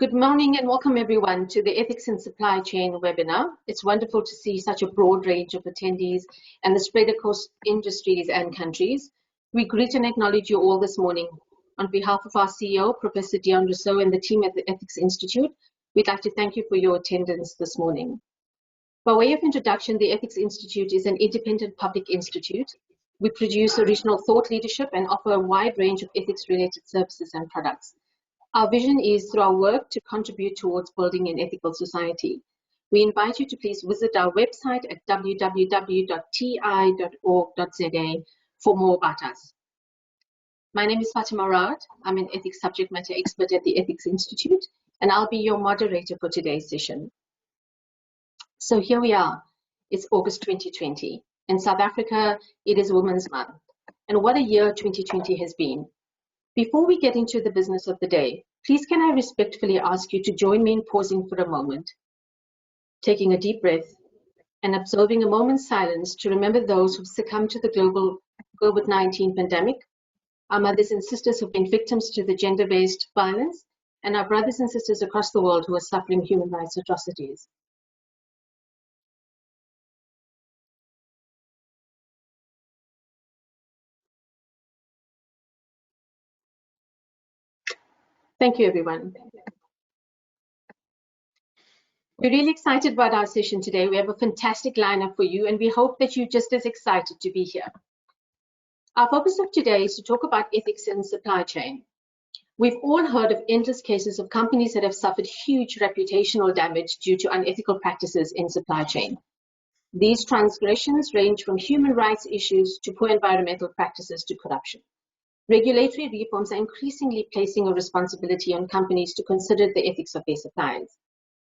Good morning and welcome everyone to the Ethics in Supply Chain webinar. It's wonderful to see such a broad range of attendees and the spread across industries and countries. We greet and acknowledge you all this morning. On behalf of our CEO, Professor Dion Rousseau, and the team at the Ethics Institute, we'd like to thank you for your attendance this morning. By way of introduction, the Ethics Institute is an independent public institute. We produce original thought leadership and offer a wide range of ethics-related services and products. Our vision is, through our work, to contribute towards building an ethical society. We invite you to please visit our website at www.ti.org.za for more about us. My name is Fatima Raad. I'm an ethics subject matter expert at the Ethics Institute, and I'll be your moderator for today's session. So here we are. It's August 2020. In South Africa, it is Women's Month. And what a year 2020 has been. Before we get into the business of the day, please can I respectfully ask you to join me in pausing for a moment, taking a deep breath and observing a moment's silence to remember those who've succumbed to the global COVID-19 pandemic, our mothers and sisters who've been victims to the gender-based violence, and our brothers and sisters across the world who are suffering human rights atrocities. Thank you, everyone. We're really excited about our session today. We have a fantastic lineup for you, and we hope that you're just as excited to be here. Our focus of today is to talk about ethics in supply chain. We've all heard of endless cases of companies that have suffered huge reputational damage due to unethical practices in supply chain. These transgressions range from human rights issues to poor environmental practices to corruption. Regulatory reforms are increasingly placing a responsibility on companies to consider the ethics of their suppliers.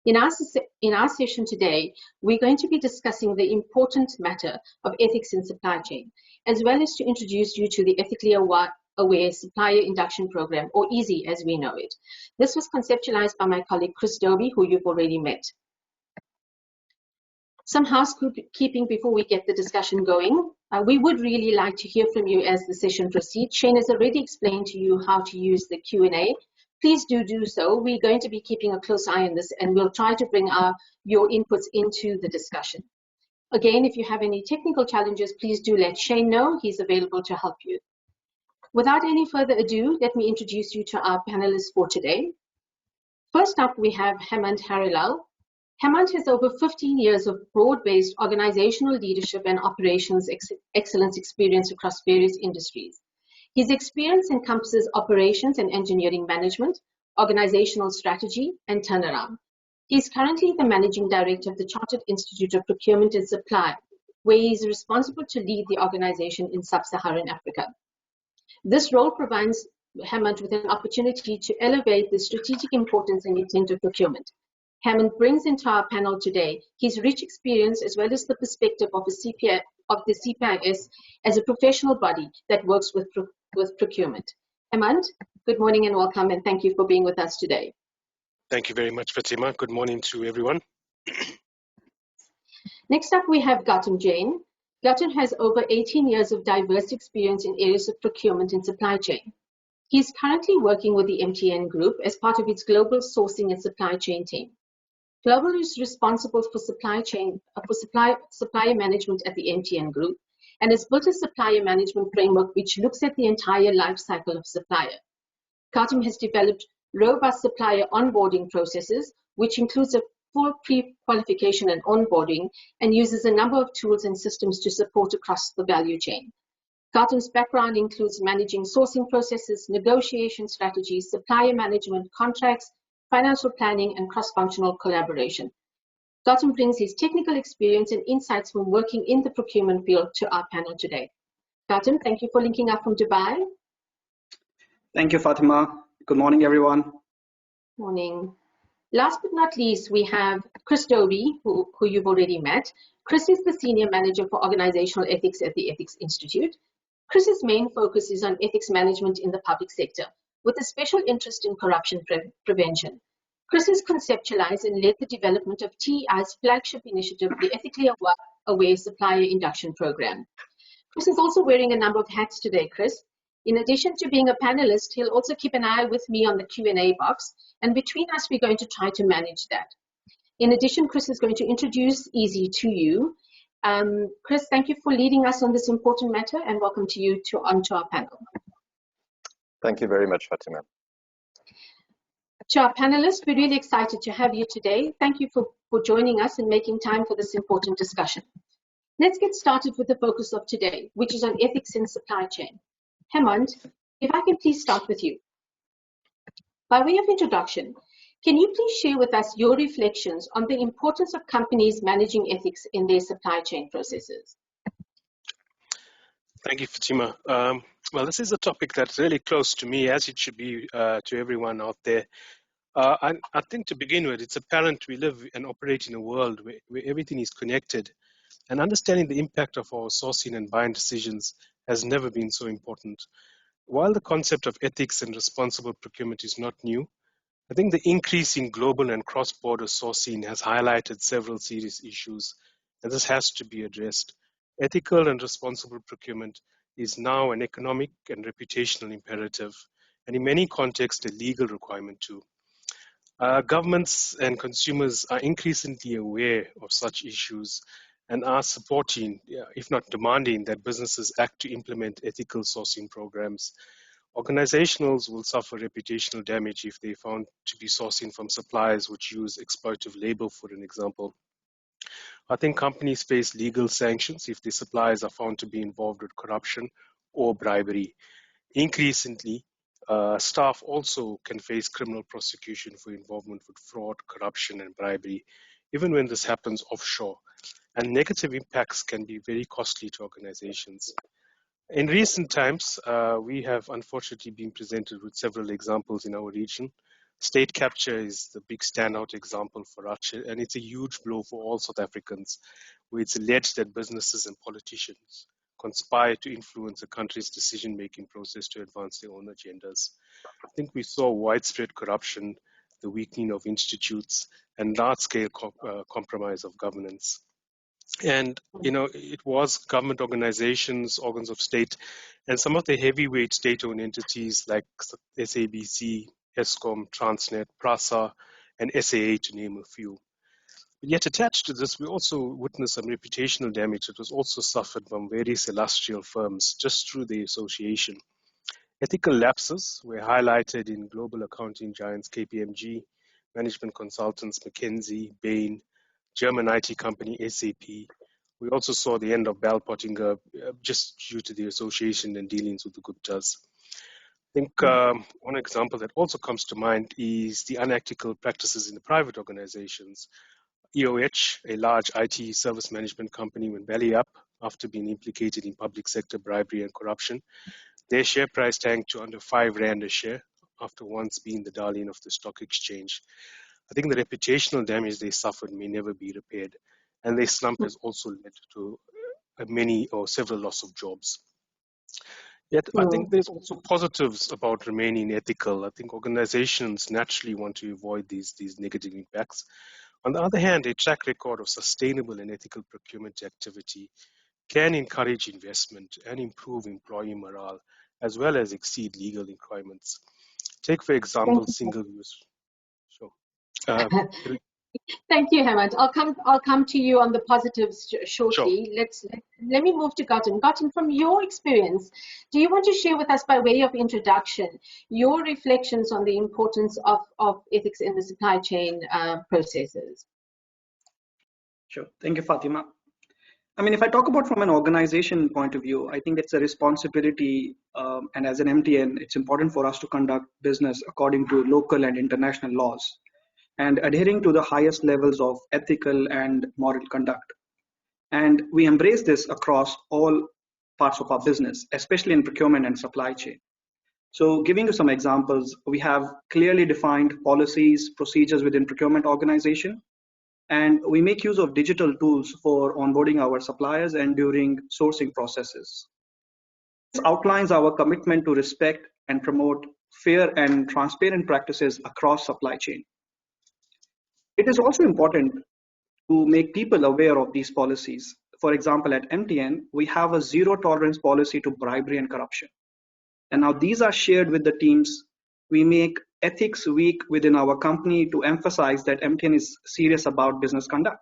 In our session today, we're going to be discussing the important matter of ethics in supply chain, as well as to introduce you to the Ethically Aware Supplier Induction Program, or EASY as we know it. This was conceptualized by my colleague Chris Dobie, who you've already met. Some housekeeping before we get the discussion going. We would really like to hear from you as the session proceeds. Shane has already explained to you how to use the Q&A. Please do so. We're going to be keeping a close eye on this, and we'll try to bring your inputs into the discussion. Again, if you have any technical challenges, please do let Shane know. He's available to help you. Without any further ado, let me introduce you to our panelists for today. First up, we have Hemant Harilal. Hemant has over 15 years of broad-based organizational leadership and operations excellence experience across various industries. His experience encompasses operations and engineering management, organizational strategy, and turnaround. He is currently the Managing Director of the Chartered Institute of Procurement and Supply, where he is responsible to lead the organization in sub-Saharan Africa. This role provides Hemant with an opportunity to elevate the strategic importance and intent of procurement. Hemant brings into our panel today his rich experience as well as the perspective of the CPIS as a professional body that works with procurement. Hemant, good morning and welcome, and thank you for being with us today. Thank you very much, Fatima. Good morning to everyone. Next up, we have Gautam Jain. Gautam has over 18 years of diverse experience in areas of procurement and supply chain. He is currently working with the MTN Group as part of its global sourcing and supply chain team. Global is responsible for supplier management at the MTN Group and has built a supplier management framework which looks at the entire life cycle of supplier. Gautam has developed robust supplier onboarding processes, which includes a full pre-qualification and onboarding, and uses a number of tools and systems to support across the value chain. Gautam's background includes managing sourcing processes, negotiation strategies, supplier management, contracts, financial planning, and cross-functional collaboration. Gautam brings his technical experience and insights from working in the procurement field to our panel today. Gautam, thank you for linking up from Dubai. Thank you, Fatima. Good morning, everyone. Morning. Last but not least, we have Chris Dobie, who you've already met. Chris is the Senior Manager for Organizational Ethics at the Ethics Institute. Chris's main focus is on ethics management in the public sector, with a special interest in corruption prevention. Chris has conceptualized and led the development of TEI's flagship initiative, the Ethically Aware Supplier Induction Program. Chris is also wearing a number of hats today, Chris. In addition to being a panelist, he'll also keep an eye with me on the Q&A box, and between us, we're going to try to manage that. In addition, Chris is going to introduce Easy to you. Chris, thank you for leading us on this important matter, and welcome to you onto our panel. Thank you very much, Fatima. To our panelists, we're really excited to have you today. Thank you for joining us and making time for this important discussion. Let's get started with the focus of today, which is on ethics in supply chain. Hemant, if I can please start with you. By way of introduction, can you please share with us your reflections on the importance of companies managing ethics in their supply chain processes? Thank you, Fatima. Well, this is a topic that's really close to me, as it should be to everyone out there. I think to begin with, it's apparent we live and operate in a world where everything is connected, and understanding the impact of our sourcing and buying decisions has never been so important. While the concept of ethics and responsible procurement is not new, I think the increase in global and cross-border sourcing has highlighted several serious issues, and this has to be addressed. Ethical and responsible procurement is now an economic and reputational imperative, and in many contexts, a legal requirement too. Governments and consumers are increasingly aware of such issues and are supporting, if not demanding, that businesses act to implement ethical sourcing programs. Organizations will suffer reputational damage if they are found to be sourcing from suppliers which use exploitative labor, for an example. I think companies face legal sanctions if their suppliers are found to be involved with corruption or bribery. Increasingly, staff also can face criminal prosecution for involvement with fraud, corruption, and bribery, even when this happens offshore. And negative impacts can be very costly to organizations. In recent times, we have unfortunately been presented with several examples in our region. State capture is the big standout example for us, and it's a huge blow for all South Africans, where it's alleged that businesses and politicians conspire to influence a country's decision-making process to advance their own agendas. I think we saw widespread corruption, the weakening of institutes, and large-scale compromise of governance. And, it was government organizations, organs of state, and some of the heavyweight state-owned entities like SABC, Eskom, Transnet, PRASA, and SAA, to name a few. But yet attached to this, we also witnessed some reputational damage that was also suffered from various illustrious firms just through the association. Ethical lapses were highlighted in global accounting giants KPMG, management consultants McKinsey, Bain, German IT company SAP. We also saw the end of Bell Pottinger just due to the association and dealings with the Guptas. I think one example that also comes to mind is the unethical practices in the private organizations. EOH, a large IT service management company, went belly up after being implicated in public sector bribery and corruption. Their share price tanked to under 5 Rand a share after once being the darling of the stock exchange. I think the reputational damage they suffered may never be repaired, and their slump has also led to many or several loss of jobs. Yet, I think there's also positives about remaining ethical. I think organizations naturally want to avoid these negative impacts. On the other hand, a track record of sustainable and ethical procurement activity can encourage investment and improve employee morale, as well as exceed legal requirements. Take, for example, single-use. Sure. Thank you, Hemant. I'll come to you on the positives shortly. Sure. Let me move to Gautam. Gautam, from your experience, do you want to share with us, by way of introduction, your reflections on the importance of ethics in the supply chain processes? Sure. Thank you, Fatima. I mean, if I talk about from an organization point of view, I think it's a responsibility, and as an MTN, it's important for us to conduct business according to local and international laws, and adhering to the highest levels of ethical and moral conduct. And we embrace this across all parts of our business, especially in procurement and supply chain. So giving you some examples, we have clearly defined policies, procedures within procurement organization, and we make use of digital tools for onboarding our suppliers and during sourcing processes. This outlines our commitment to respect and promote fair and transparent practices across supply chain. It is also important to make people aware of these policies. For example, at MTN, we have a zero tolerance policy to bribery and corruption. And now these are shared with the teams. We make ethics week within our company to emphasize that MTN is serious about business conduct.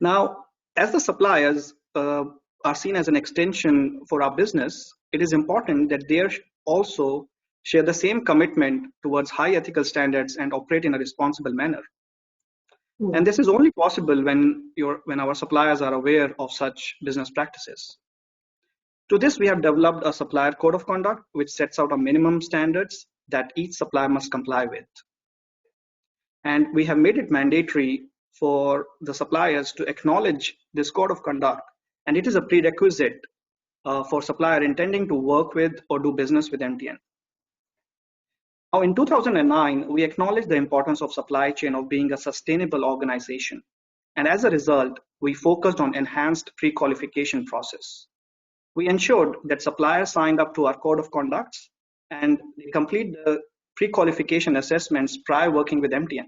Now, as the suppliers are seen as an extension for our business, it is important that they also share the same commitment towards high ethical standards and operate in a responsible manner. And this is only possible when our suppliers are aware of such business practices. To this, we have developed a supplier code of conduct, which sets out a minimum standards that each supplier must comply with. And we have made it mandatory for the suppliers to acknowledge this code of conduct, and it is a prerequisite for supplier intending to work with or do business with MTN. Now, in 2009, we acknowledged the importance of supply chain of being a sustainable organization. And as a result, we focused on enhanced pre-qualification process. We ensured that suppliers signed up to our code of conducts and they complete the pre-qualification assessments prior working with MTN.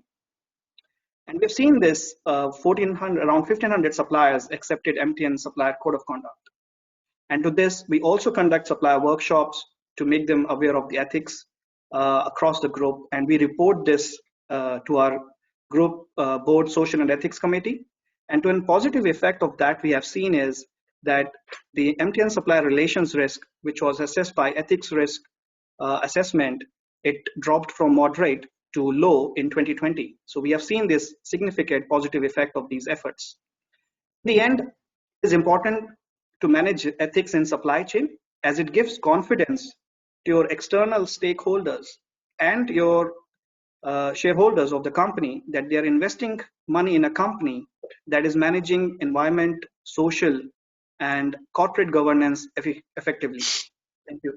And we've seen this, around 1,500 suppliers accepted MTN supplier code of conduct. And to this, we also conduct supplier workshops to make them aware of the ethics across the group. And we report this to our group board social and ethics committee. And to a positive effect of that we have seen is that the MTN supplier relations risk, which was assessed by ethics risk assessment, it dropped from moderate to low in 2020. So we have seen this significant positive effect of these efforts. In the end, it is important to manage ethics in supply chain as it gives confidence to your external stakeholders and your shareholders of the company that they are investing money in a company that is managing environment, social, and corporate governance effectively. Thank you.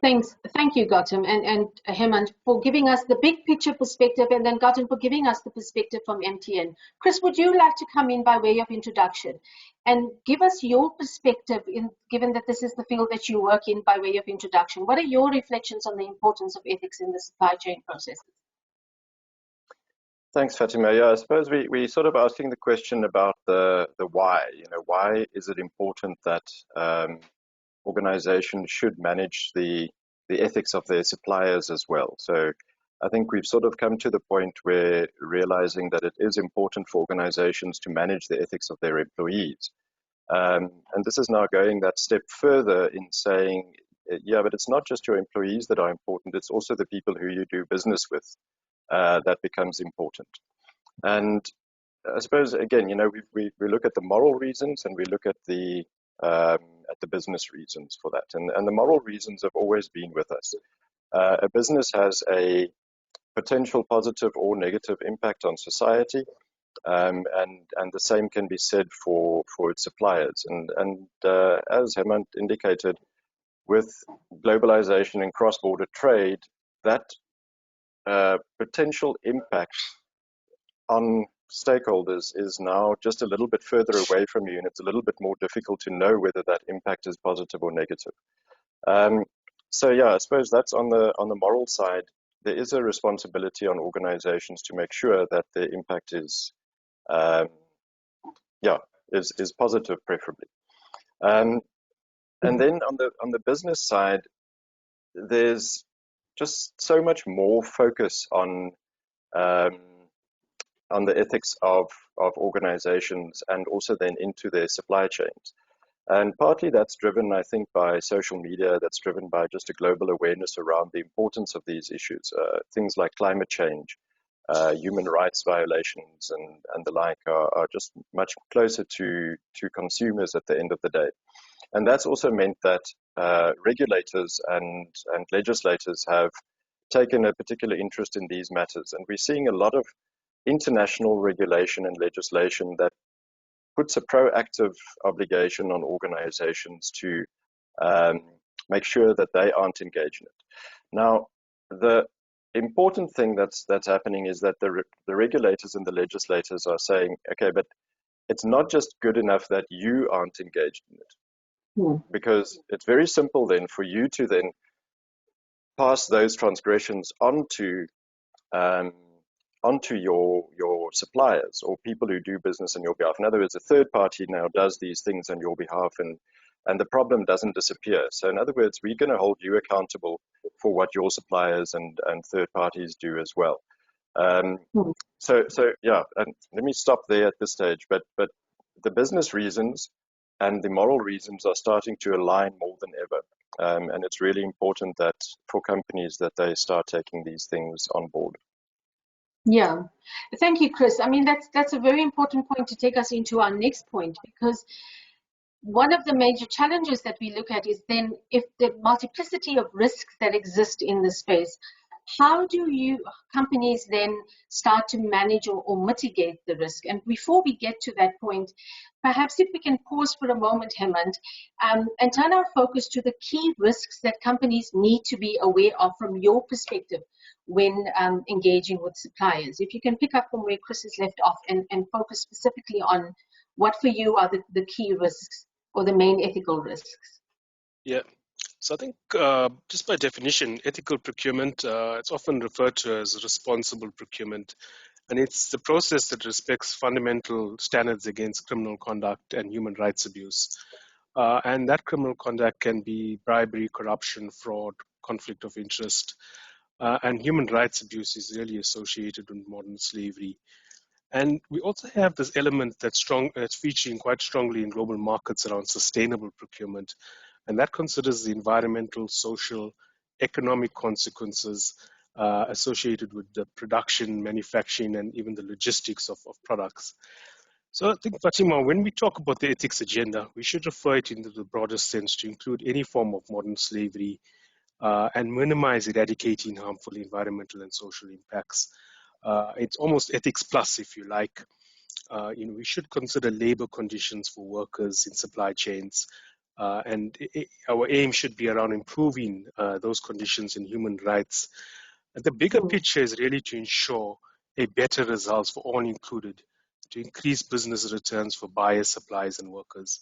Thanks. Thank you, Gautam and Hemant, for giving us the big picture perspective, and then Gautam for giving us the perspective from MTN. Chris, would you like to come in by way of introduction and give us your perspective, given that this is the field that you work in, by way of introduction? What are your reflections on the importance of ethics in the supply chain processes? Thanks, Fatima. Yeah, I suppose we sort of asking the question about the why. Why is it important that organizations should manage the ethics of their suppliers as well? So I think we've sort of come to the point where realizing that it is important for organizations to manage the ethics of their employees. And this is now going that step further in saying, yeah, but it's not just your employees that are important, it's also the people who you do business with that becomes important. And I suppose, again, we look at the moral reasons and we look at the business reasons for that. And the moral reasons have always been with us. A business has a potential positive or negative impact on society, and the same can be said for its suppliers. And as Hemant indicated, with globalization and cross-border trade, that potential impact on stakeholders is now just a little bit further away from you, and it's a little bit more difficult to know whether that impact is positive or negative. So yeah, I suppose that's on the moral side. There is a responsibility on organizations to make sure that their impact is positive, preferably. And then on the business side, there's just so much more focus on the ethics of organizations and also then into their supply chains. And partly that's driven, I think, by social media, that's driven by just a global awareness around the importance of these issues. Things like climate change, human rights violations and the like are just much closer to consumers at the end of the day. And that's also meant that regulators and legislators have taken a particular interest in these matters. And we're seeing a lot of international regulation and legislation that puts a proactive obligation on organizations to make sure that they aren't engaged in it. Now, the important thing that's happening is that the regulators and the legislators are saying, okay, but it's not just good enough that you aren't engaged in it. Because it's very simple then for you to then pass those transgressions onto your suppliers or people who do business on your behalf. In other words, a third party now does these things on your behalf, and and the problem doesn't disappear. So in other words, we're going to hold you accountable for what your suppliers and third parties do as well. So yeah, and let me stop there at this stage. But the business reasons and the moral reasons are starting to align more than ever. And it's really important that for companies that they start taking these things on board. Yeah, thank you, Chris. I mean, that's a very important point to take us into our next point, because one of the major challenges that we look at is then if the multiplicity of risks that exist in the space, how do companies then start to manage or mitigate the risk? And before we get to that point, perhaps if we can pause for a moment, Hemant, and turn our focus to the key risks that companies need to be aware of from your perspective when engaging with suppliers. If you can pick up from where Chris has left off and focus specifically on what for you are the key risks or the main ethical risks. Yeah. So I think just by definition, ethical procurement, it's often referred to as responsible procurement. And it's the process that respects fundamental standards against criminal conduct and human rights abuse. And that criminal conduct can be bribery, corruption, fraud, conflict of interest. And human rights abuse is really associated with modern slavery. And we also have this element that's featuring quite strongly in global markets around sustainable procurement. And that considers the environmental, social, economic consequences associated with the production, manufacturing, and even the logistics of products. So I think, Fatima, when we talk about the ethics agenda, we should refer it into the broader sense to include any form of modern slavery and minimize eradicating harmful environmental and social impacts. It's almost ethics plus, if you like. We should consider labor conditions for workers in supply chains. And our aim should be around improving those conditions in human rights. And the bigger picture is really to ensure a better results for all included, to increase business returns for buyers, suppliers, and workers.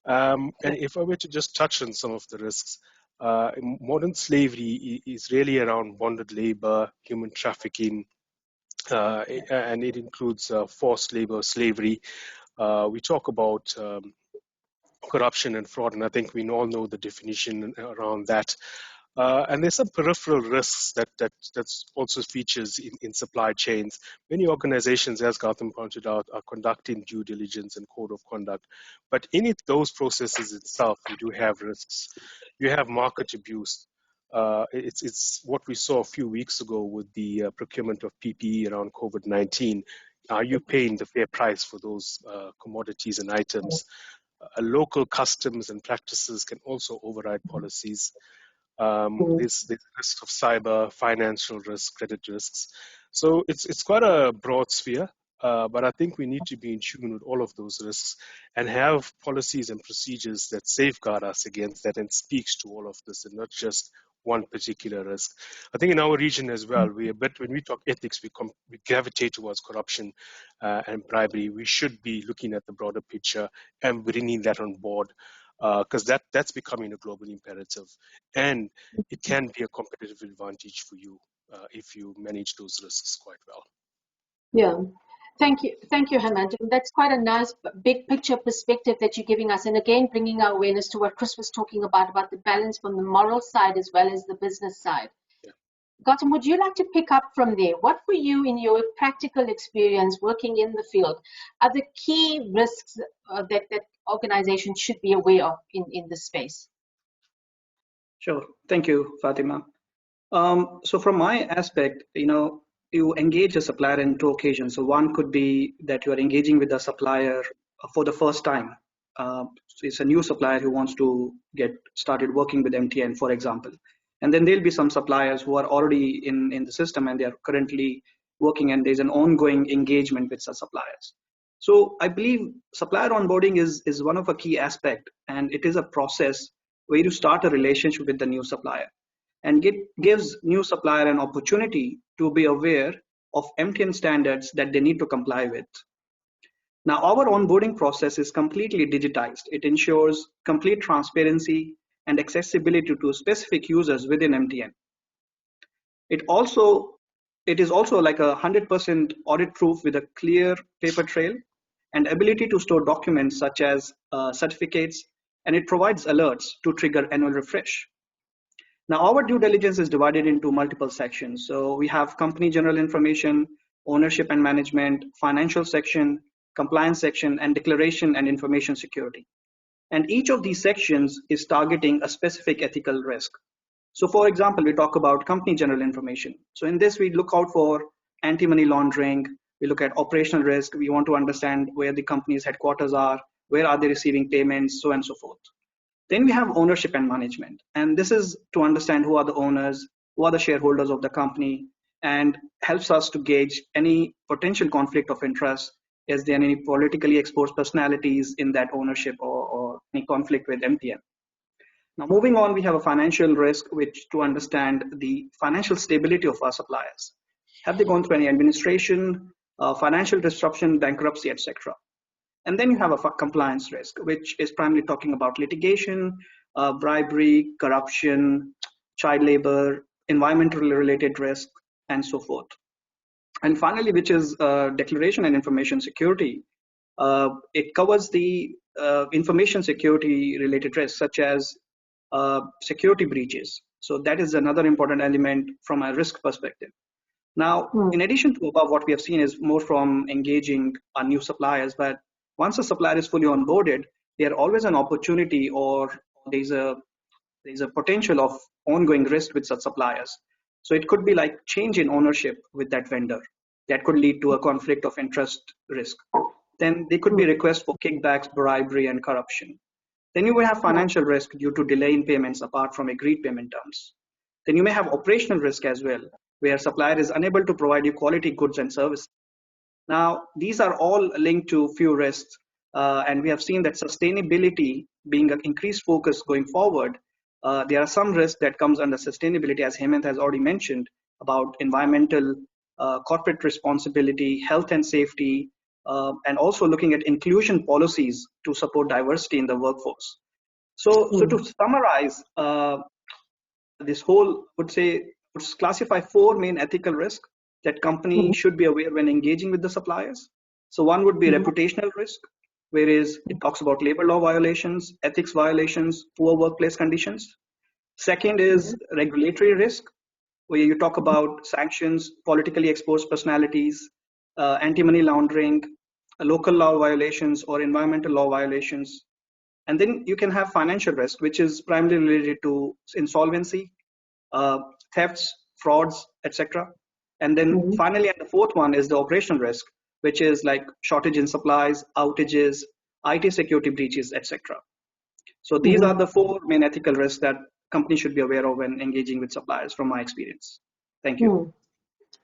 And if I were to just touch on some of the risks, modern slavery is really around bonded labor, human trafficking, and it includes forced labor, slavery. We talk about corruption and fraud, and I think we all know the definition around that. And there's some peripheral risks that's also features in supply chains. Many organizations, as Gautam pointed out, are conducting due diligence and code of conduct. But in those processes itself, you do have risks. You have market abuse. It's what we saw a few weeks ago with the procurement of PPE around COVID-19. Are you paying the fair price for those commodities and items? Local customs and practices can also override policies. There's risk of cyber, financial risk, credit risks. So it's quite a broad sphere, but I think we need to be in tune with all of those risks and have policies and procedures that safeguard us against that and speaks to all of this and not just one particular risk. I think in our region as well, when we talk ethics, we gravitate towards corruption and bribery. We should be looking at the broader picture and bringing that on board, because that's becoming a global imperative, and it can be a competitive advantage for you if you manage those risks quite well. Yeah. Thank you, Hemant. That's quite a nice big picture perspective that you're giving us. And again, bringing our awareness to what Chris was talking about the balance from the moral side as well as the business side. Yeah. Gautam, would you like to pick up from there? What for you, in your practical experience working in the field, are the key risks that organizations should be aware of in this space? Sure. Thank you, Fatima. So from my aspect, you engage a supplier in two occasions. So one could be that you are engaging with a supplier for the first time. So it's a new supplier who wants to get started working with MTN, for example. And then there'll be some suppliers who are already in the system and they are currently working, and there's an ongoing engagement with such suppliers. So I believe supplier onboarding is one of a key aspect, and it is a process where you start a relationship with the new supplier. And gives new supplier an opportunity to be aware of MTN standards that they need to comply with. Now, our onboarding process is completely digitized. It ensures complete transparency and accessibility to specific users within MTN. It is also like 100% audit proof with a clear paper trail and ability to store documents such as certificates and it provides alerts to trigger annual refresh. Now, our due diligence is divided into multiple sections. So we have company general information, ownership and management, financial section, compliance section, and declaration and information security. And each of these sections is targeting a specific ethical risk. So for example, we talk about company general information. So in this, we look out for anti-money laundering. We look at operational risk. We want to understand where the company's headquarters are, where are they receiving payments, so on and so forth. Then we have ownership and management. And this is to understand who are the owners, who are the shareholders of the company, and helps us to gauge any potential conflict of interest. Is there any politically exposed personalities in that ownership or any conflict with MTN? Now, moving on, we have a financial risk, which to understand the financial stability of our suppliers. Have they gone through any administration, financial disruption, bankruptcy, etc.? And then you have a compliance risk, which is primarily talking about litigation, bribery, corruption, child labor, environmental related risk, and so forth. And finally, which is declaration and information security. It covers the information security related risks, such as security breaches. So that is another important element from a risk perspective. Now, in addition to above, what we have seen is more from engaging our new suppliers, but once a supplier is fully onboarded, there always an opportunity or there's a potential of ongoing risk with such suppliers. So it could be like change in ownership with that vendor. That could lead to a conflict of interest risk. Then there could be requests for kickbacks, bribery, and corruption. Then you will have financial risk due to delay in payments apart from agreed payment terms. Then you may have operational risk as well, where supplier is unable to provide you quality goods and services. Now, these are all linked to few risks, and we have seen that sustainability being an increased focus going forward. There are some risks that comes under sustainability, as Hemant has already mentioned, about environmental, corporate responsibility, health and safety, and also looking at inclusion policies to support diversity in the workforce. So to summarize, this whole would classify 4 main ethical risks that company should be aware when engaging with the suppliers. So one would be reputational risk, whereas it talks about labor law violations, ethics violations, poor workplace conditions. Second is regulatory risk, where you talk about sanctions, politically exposed personalities, anti-money laundering, local law violations or environmental law violations. And then you can have financial risk, which is primarily related to insolvency, thefts, frauds, etc. And then finally, and the fourth one is the operational risk, which is like shortage in supplies, outages, IT security breaches, etc. So these are the 4 main ethical risks that companies should be aware of when engaging with suppliers, from my experience. Thank you.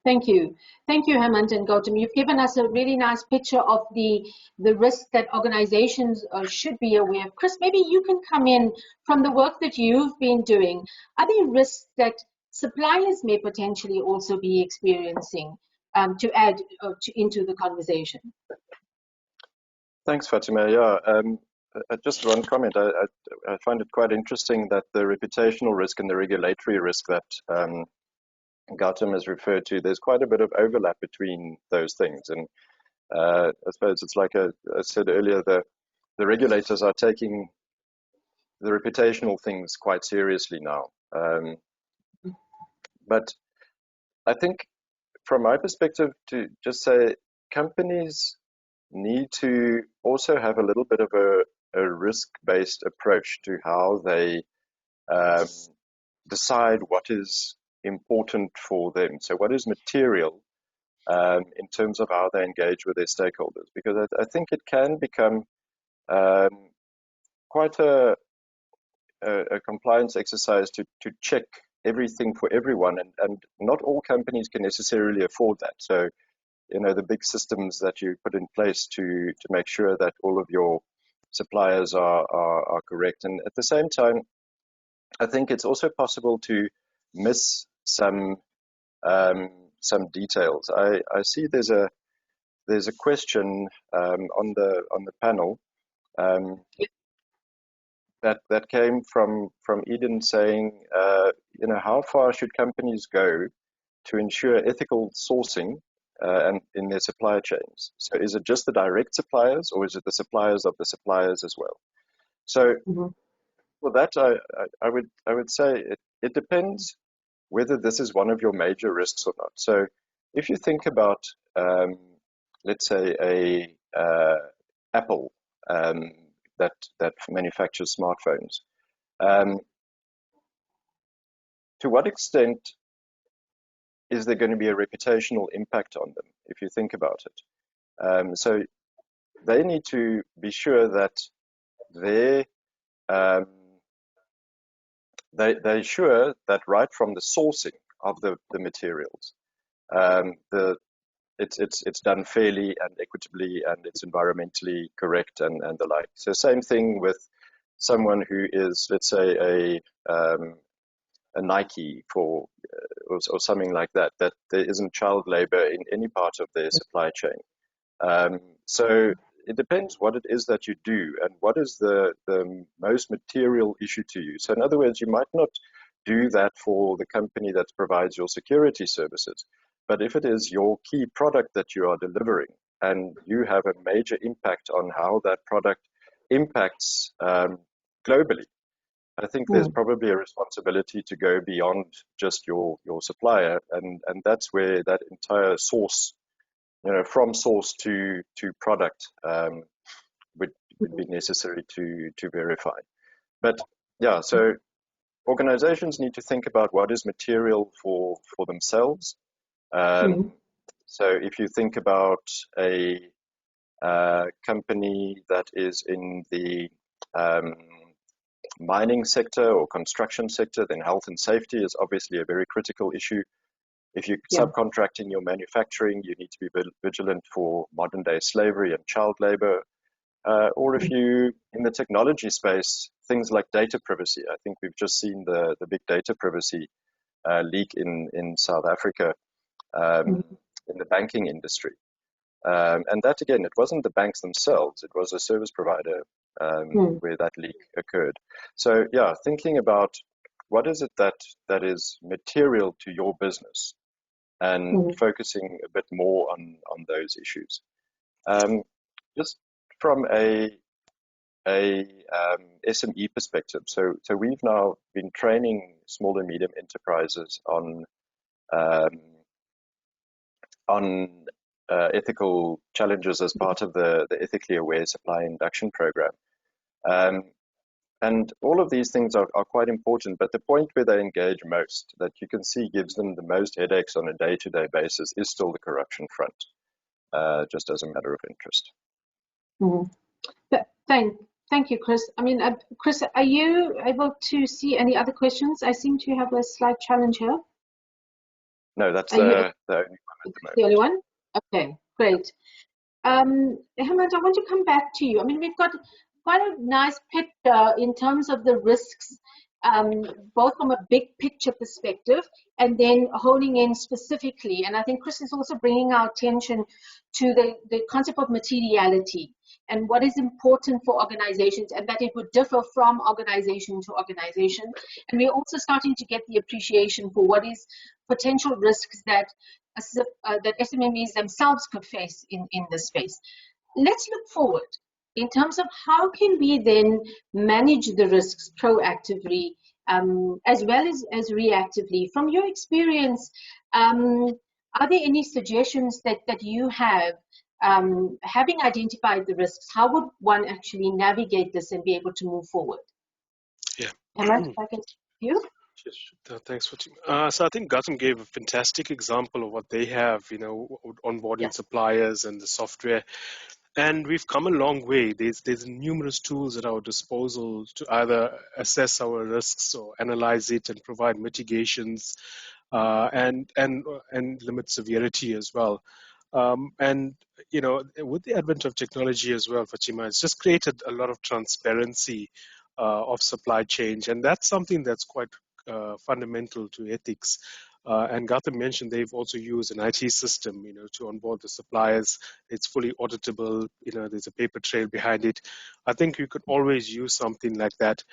Thank you. Thank you, Hemant and Gautam. You've given us a really nice picture of the risks that organizations should be aware of. Chris, maybe you can come in from the work that you've been doing. Are there risks that suppliers may potentially also be experiencing to add into the conversation? Thanks, Fatima. Yeah, just one comment. I find it quite interesting that the reputational risk and the regulatory risk that Gautam has referred to, there's quite a bit of overlap between those things. And I suppose it's like I said earlier, the regulators are taking the reputational things quite seriously now. But I think from my perspective, to just say companies need to also have a little bit of a risk-based approach to how they decide what is important for them. So what is material in terms of how they engage with their stakeholders? Because I think it can become quite a compliance exercise to check everything for everyone, and not all companies can necessarily afford that. So, you know, the big systems that you put in place to make sure that all of your suppliers are correct. And at the same time, I think it's also possible to miss some details. I see there's a question on the panel that came from Eden saying, you know, how far should companies go to ensure ethical sourcing and in their supply chains? So is it just the direct suppliers, or is it the suppliers of the suppliers as well? So Mhm. for that, I would say it depends whether this is one of your major risks or not. So if you think about, let's say, a Apple that manufactures smartphones, um, to what extent is there going to be a reputational impact on them if you think about it? So they need to be sure that they they're sure that right from the sourcing of the materials, the it's done fairly and equitably, and it's environmentally correct, and the like. So same thing with someone who is, let's say, a Nike for or something like that, that there isn't child labor in any part of their supply chain. So it depends what it is that you do and what is the most material issue to you. So in other words, you might not do that for the company that provides your security services. But if it is your key product that you are delivering and you have a major impact on how that product impacts globally, I think there's Mm. probably a responsibility to go beyond just your supplier, and that's where that entire source, from source to product, would be necessary to verify. But yeah, so organizations need to think about what is material for themselves. Mm. So if you think about a company that is in the um, mining sector or construction sector, then health and safety is obviously a very critical issue. If you're Yeah. subcontracting your manufacturing, you need to be vigilant for modern day slavery and child labor. Or if Mm. you in the technology space, things like data privacy. I think we've just seen the big data privacy leak in South Africa, Mm. in the banking industry. And that, again, it wasn't the banks themselves, it was a service provider Mm. where that leak occurred. So, yeah, thinking about what is it that is material to your business and Mm. focusing a bit more on those issues. Just from a SME perspective, so we've now been training small and medium enterprises um, on ethical challenges as part of the Ethically Aware Supply Induction Program. Um, and all of these things are quite important, but the point where they engage most, that you can see gives them the most headaches on a day-to-day basis, is still the corruption front, just as a matter of interest. Mm. Thank you, Chris. I mean, Chris, are you able to see any other questions? I seem to have a slight challenge here. No, that's Are you the only one at the the moment. only one? Okay, great. Hemant, I want to come back to you. I mean, we've got quite a nice picture in terms of the risks, both from a big picture perspective and then honing in specifically. And I think Chris is also bringing our attention to the concept of materiality and what is important for organizations, and that it would differ from organization to organization. And we're also starting to get the appreciation for what is potential risks that that SMEs themselves could face in this space. Let's look forward in terms of how can we then manage the risks proactively, as well as reactively. From your experience, are there any suggestions that you have, having identified the risks, how would one actually navigate this and be able to move forward? Yeah. Hemant, if I can start with you. Thanks for so I think Gautam gave a fantastic example of what they have, onboarding Yes. suppliers and the software. And we've come a long way. There's numerous tools at our disposal to either assess our risks or analyze it and provide mitigations, and limit severity as well. And with the advent of technology as well, Fatima, it's just created a lot of transparency of supply chain, and that's something that's quite fundamental to ethics. And Gautam mentioned they've also used an IT system, to onboard the suppliers. It's fully auditable. There's a paper trail behind it. I think you could always use something like that.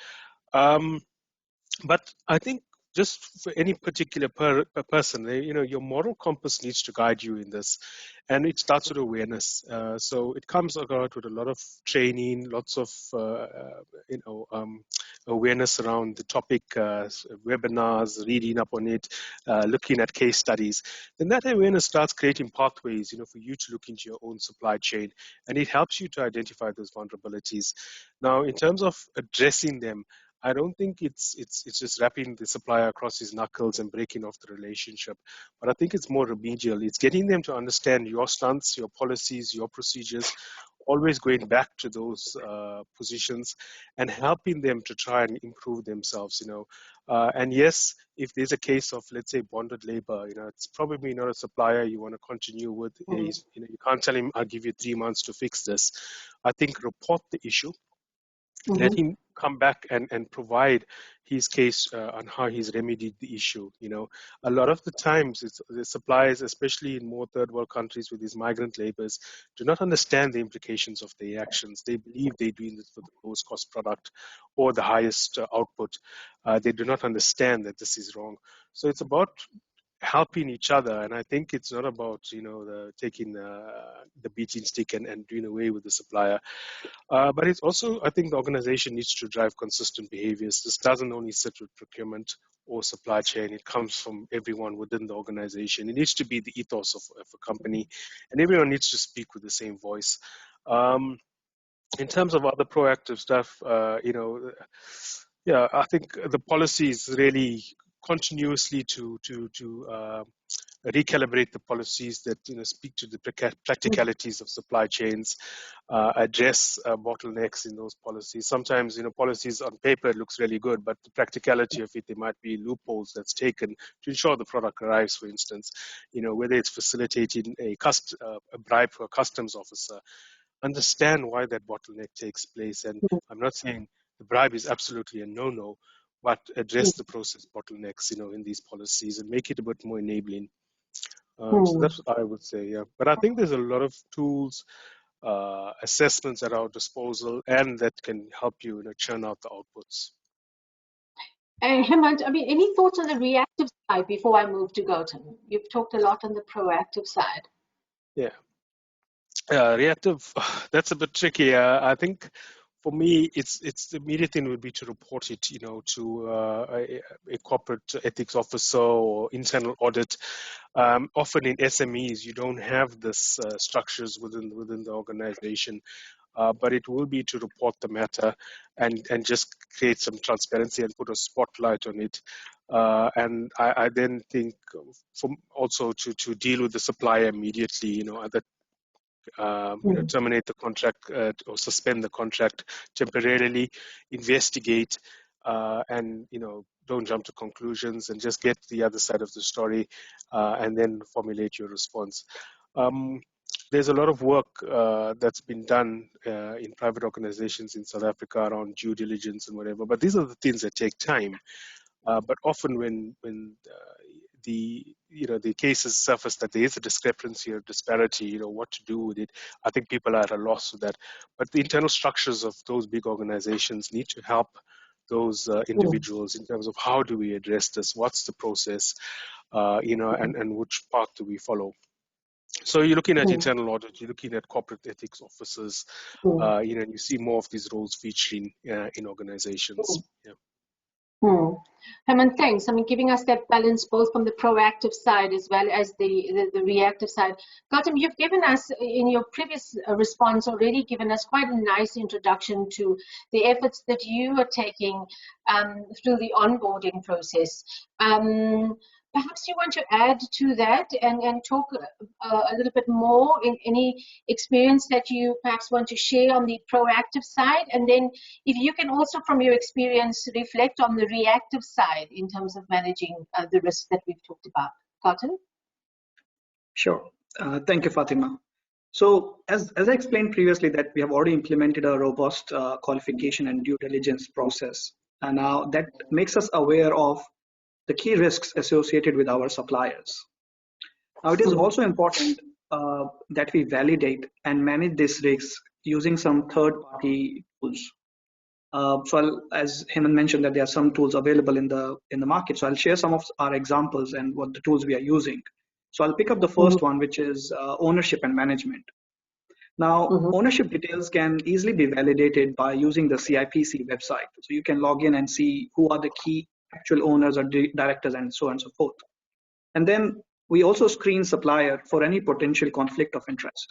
But I think just for any particular person, your moral compass needs to guide you in this, and it starts with awareness. So it comes about with a lot of training, lots of awareness around the topic, webinars, reading up on it, looking at case studies. Then that awareness starts creating pathways, for you to look into your own supply chain, and it helps you to identify those vulnerabilities. Now, in terms of addressing them, I don't think it's just wrapping the supplier across his knuckles and breaking off the relationship, but I think it's more remedial. It's getting them to understand your stance, your policies, your procedures, always going back to those positions and helping them to try and improve themselves. And yes, if there's a case of, let's say, bonded labor, it's probably not a supplier you want to continue with. You can't tell him, I'll give you 3 months to fix this. I think report the issue. Let him come back and provide his case on how he's remedied the issue. A lot of the times the suppliers, especially in more third world countries with these migrant laborers, do not understand the implications of their actions. They believe they're doing this for the lowest cost product or the highest output. They do not understand that this is wrong. So it's about helping each other, and I think it's not about taking the beating stick and doing away with the supplier, but it's also, I think the organization needs to drive consistent behaviors. This doesn't only sit with procurement or supply chain, it comes from everyone within the organization. It needs to be the ethos of a company, and everyone needs to speak with the same voice. In terms of other proactive stuff, yeah, I think the policy is really continuously to recalibrate the policies that speak to the practicalities of supply chains, address bottlenecks in those policies. Sometimes policies on paper it looks really good, but the practicality of it, there might be loopholes that's taken to ensure the product arrives. For instance, whether it's facilitating a bribe for a customs officer, understand why that bottleneck takes place. And I'm not saying the bribe is absolutely a no-no, but address the process bottlenecks, in these policies and make it a bit more enabling. So that's what I would say, yeah. But I think there's a lot of tools, assessments at our disposal, and that can help you, churn out the outputs. Hemant, any thoughts on the reactive side before I move to Gautam? You've talked a lot on the proactive side. Yeah. Reactive, that's a bit tricky. I think for me, it's the immediate thing would be to report it, to a corporate ethics officer or internal audit. Often in SMEs, you don't have this structures within the organization, but it will be to report the matter and just create some transparency and put a spotlight on it. And I then think also to deal with the supplier immediately, either terminate the contract or suspend the contract temporarily, investigate, and don't jump to conclusions, and just get the other side of the story, and then formulate your response. There's a lot of work that's been done in private organizations in South Africa around due diligence and whatever, but these are the things that take time. But often when the cases surface that there is a discrepancy or disparity, what to do with it, I think people are at a loss with that. But the internal structures of those big organizations need to help those individuals in terms of how do we address this, what's the process, and which path do we follow. So you're looking at internal audit, you're looking at corporate ethics officers, and you see more of these roles featuring in organizations. Yeah. Hemant, thanks. Giving us that balance both from the proactive side as well as the reactive side. Gautam, you've given us, in your previous response, already given us quite a nice introduction to the efforts that you are taking through the onboarding process. Perhaps you want to add to that and talk a little bit more in any experience that you perhaps want to share on the proactive side, and then if you can also from your experience reflect on the reactive side in terms of managing the risks that we've talked about. Gautam? Sure. Thank you, Fatima. So as I explained previously, that we have already implemented a robust qualification and due diligence process, and now that makes us aware of the key risks associated with our suppliers. Now, it is also important that we validate and manage these risks using some third-party tools. As Hemant mentioned, that there are some tools available in the market. So I'll share some of our examples and what the tools we are using. So I'll pick up the first one, which is ownership and management. Now, ownership details can easily be validated by using the CIPC website. So you can log in and see who are the key actual owners or directors and so on and so forth. And then we also screen supplier for any potential conflict of interest.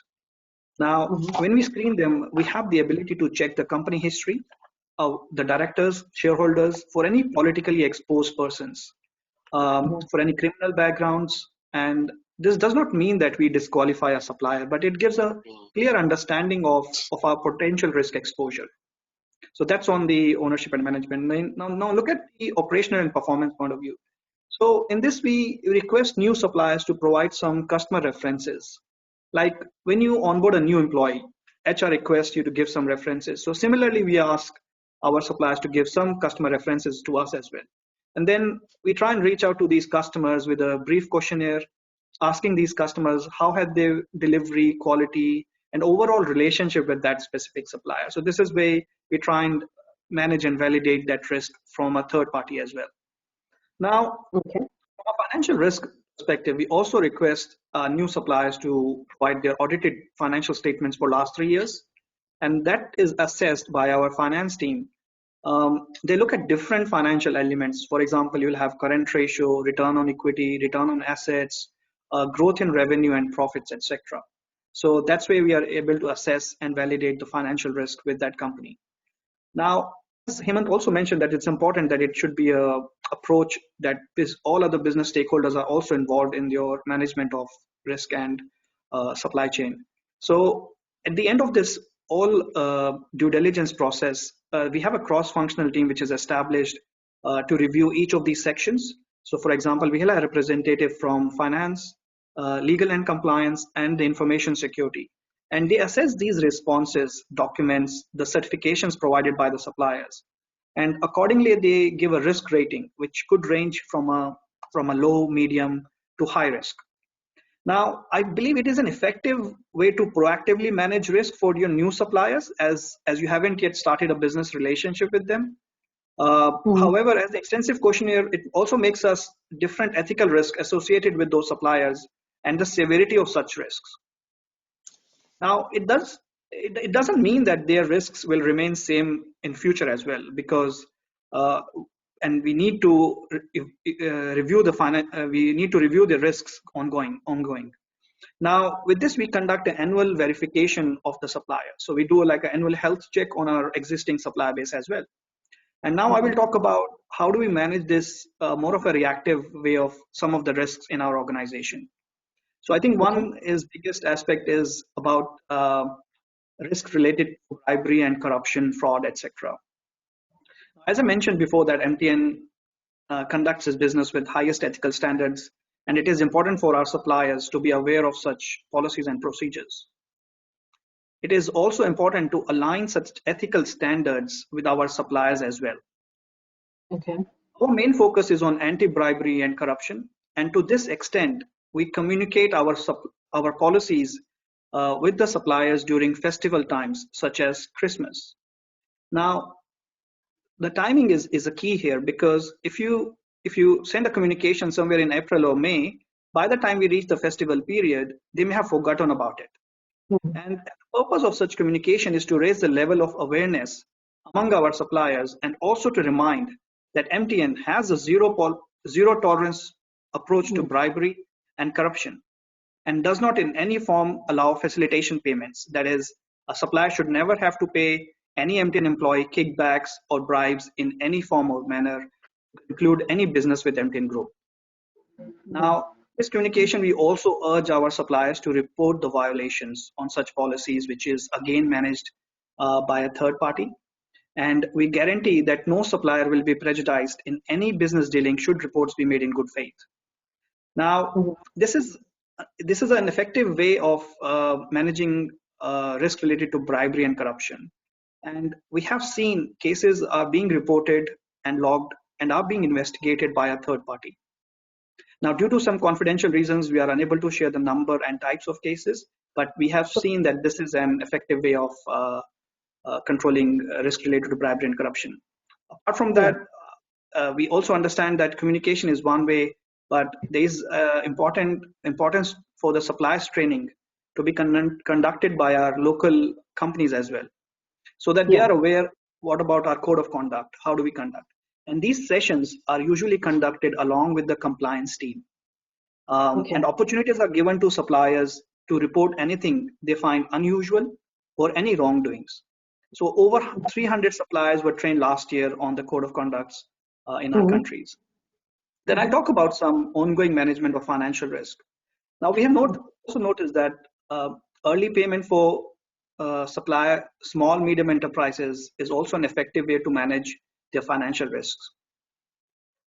Now, when we screen them, we have the ability to check the company history of the directors, shareholders, for any politically exposed persons, for any criminal backgrounds. And this does not mean that we disqualify a supplier, but it gives a clear understanding of our potential risk exposure. So that's on the ownership and management. Now look at the operational and performance point of view. So in this, we request new suppliers to provide some customer references. Like when you onboard a new employee, HR requests you to give some references. So similarly, we ask our suppliers to give some customer references to us as well. And then we try and reach out to these customers with a brief questionnaire, asking these customers how had their delivery, quality, and overall relationship with that specific supplier. So this is where we try and manage and validate that risk from a third party as well. Now, from a financial risk perspective, we also request new suppliers to provide their audited financial statements for last 3 years. And that is assessed by our finance team. They look at different financial elements. For example, you'll have current ratio, return on equity, return on assets, growth in revenue and profits, etc. So that's where we are able to assess and validate the financial risk with that company. Now, as Hemant also mentioned, that it's important that it should be a approach that all other business stakeholders are also involved in your management of risk and supply chain. So at the end of this all due diligence process, we have a cross-functional team which is established to review each of these sections. So for example, we have a representative from finance, legal and compliance, and the information security. And they assess these responses, documents, the certifications provided by the suppliers. And accordingly, they give a risk rating, which could range from a low, medium to high risk. Now, I believe it is an effective way to proactively manage risk for your new suppliers as you haven't yet started a business relationship with them. However, as the extensive questionnaire, it also makes us different ethical risk associated with those suppliers and the severity of such risks. Now, it doesn't mean that their risks will remain same in future as well, because and we need to review the risks ongoing. Now, with this, we conduct an annual verification of the supplier. So we do like an annual health check on our existing supplier base as well. And now I will talk about how do we manage this more of a reactive way of some of the risks in our organization. So I think one biggest aspect is about risk related to bribery and corruption, fraud, etc. As I mentioned before, that MTN conducts its business with highest ethical standards, and it is important for our suppliers to be aware of such policies and procedures. It is also important to align such ethical standards with our suppliers as well. Our main focus is on anti-bribery and corruption, and to this extent, we communicate our policies with the suppliers during festival times, such as Christmas. Now, the timing is a key here, because if you send a communication somewhere in April or May, by the time we reach the festival period, they may have forgotten about it. And the purpose of such communication is to raise the level of awareness among our suppliers, and also to remind that MTN has a zero tolerance approach to bribery and corruption, and does not in any form allow facilitation payments. That is, a supplier should never have to pay any MTN employee kickbacks or bribes in any form or manner to include any business with MTN Group. Now, this communication, we also urge our suppliers to report the violations on such policies, which is again managed by a third party. And we guarantee that no supplier will be prejudiced in any business dealing should reports be made in good faith. Now, this is an effective way of managing risk related to bribery and corruption. And we have seen cases are being reported and logged and are being investigated by a third party. Now, due to some confidential reasons, we are unable to share the number and types of cases, but we have seen that this is an effective way of controlling risk related to bribery and corruption. Apart from that, we also understand that communication is one way, but there is importance for the suppliers training to be conducted by our local companies as well, so that they are aware what about our code of conduct, how do we conduct. And these sessions are usually conducted along with the compliance team. And opportunities are given to suppliers to report anything they find unusual or any wrongdoings. So over 300 suppliers were trained last year on the code of conducts in our countries. Then I'll talk about some ongoing management of financial risk. Now we have also noticed that early payment for supplier small medium enterprises is also an effective way to manage their financial risks.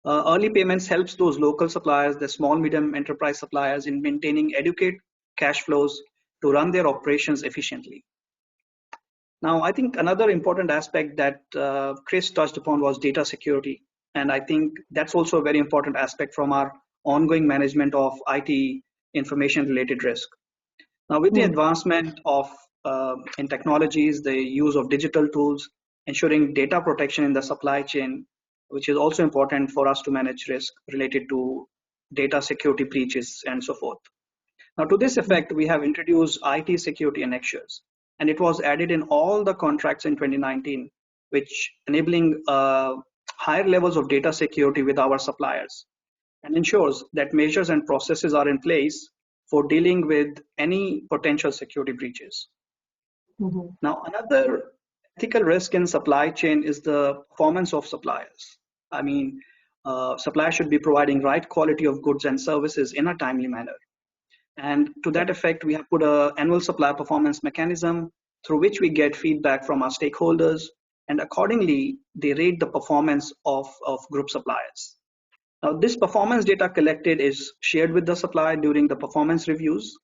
Early payments helps those local suppliers, the small medium enterprise suppliers, in maintaining adequate cash flows to run their operations efficiently. Now, I think another important aspect that Chris touched upon was data security. And I think that's also a very important aspect from our ongoing management of IT information related risk. Now, with the advancement of in technologies, the use of digital tools, ensuring data protection in the supply chain, which is also important for us to manage risk related to data security breaches and so forth. Now, to this effect, we have introduced IT security annexures, and it was added in all the contracts in 2019, which enabling higher levels of data security with our suppliers, and ensures that measures and processes are in place for dealing with any potential security breaches. Now, another ethical risk in supply chain is the performance of suppliers. I mean, suppliers should be providing right quality of goods and services in a timely manner. And to that effect, we have put an annual supplier performance mechanism through which we get feedback from our stakeholders, and accordingly, they rate the performance of group suppliers. Now, this performance data collected is shared with the supplier during the performance reviews,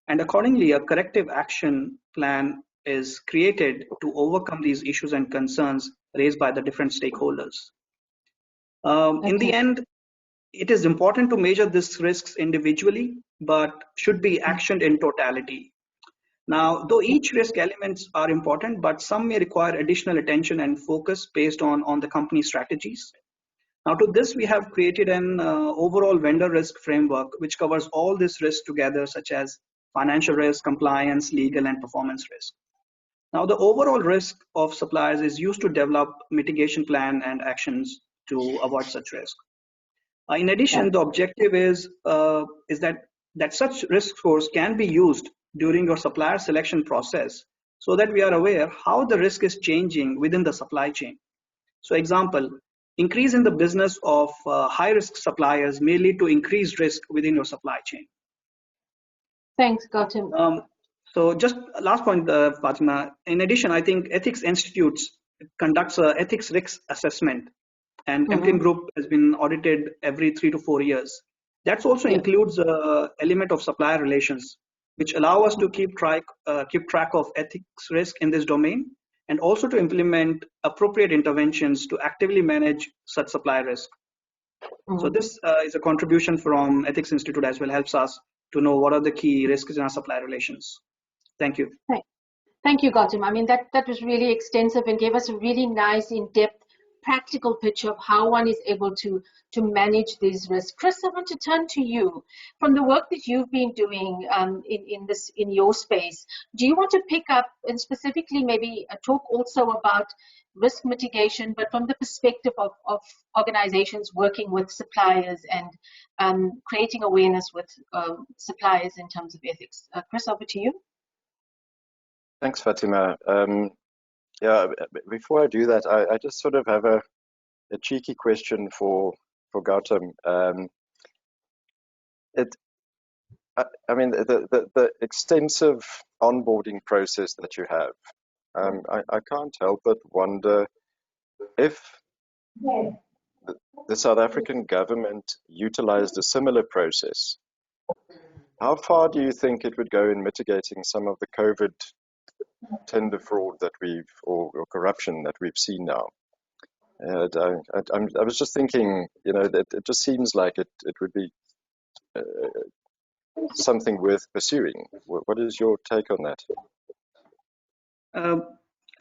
and accordingly, a corrective action plan is created to overcome these issues and concerns raised by the different stakeholders. In the end, it is important to measure these risks individually, but should be actioned in totality. Now, though each risk elements are important, but some may require additional attention and focus based on the company strategies. Now, to this, we have created an overall vendor risk framework, which covers all these risks together, such as financial risk, compliance, legal, and performance risk. Now, the overall risk of suppliers is used to develop mitigation plan and actions to avoid such risk. In addition, the objective is that such risk scores can be used during your supplier selection process, so that we are aware how the risk is changing within the supply chain. So, example, increase in the business of high-risk suppliers may lead to increased risk within your supply chain. Thanks, Gautam. So just last point, Fatima. In addition, I think Ethics Institutes conducts an ethics risk assessment, and MTN Group has been audited every 3 to 4 years. That also includes an element of supplier relations, which allow us to keep track of ethics risk in this domain, and also to implement appropriate interventions to actively manage such supplier risk. So this is a contribution from Ethics Institute as well, helps us to know what are the key risks in our supplier relations. Thank you. Thank you, Gautam. I mean, that was really extensive and gave us a really nice, in-depth, practical picture of how one is able to manage these risks. Chris, I want to turn to you. From the work that you've been doing in your space, do you want to pick up and specifically maybe talk also about risk mitigation, but from the perspective of organizations working with suppliers and creating awareness with suppliers in terms of ethics? Chris, over to you. Thanks, Fatima. Yeah, before I do that, I just sort of have a cheeky question for Gautam. I mean, the extensive onboarding process that you have, I can't help but wonder if the South African government utilized a similar process. How far do you think it would go in mitigating some of the COVID tender fraud that or corruption that we've seen now? I was just thinking, that it just seems like it would be something worth pursuing. What is your take on that?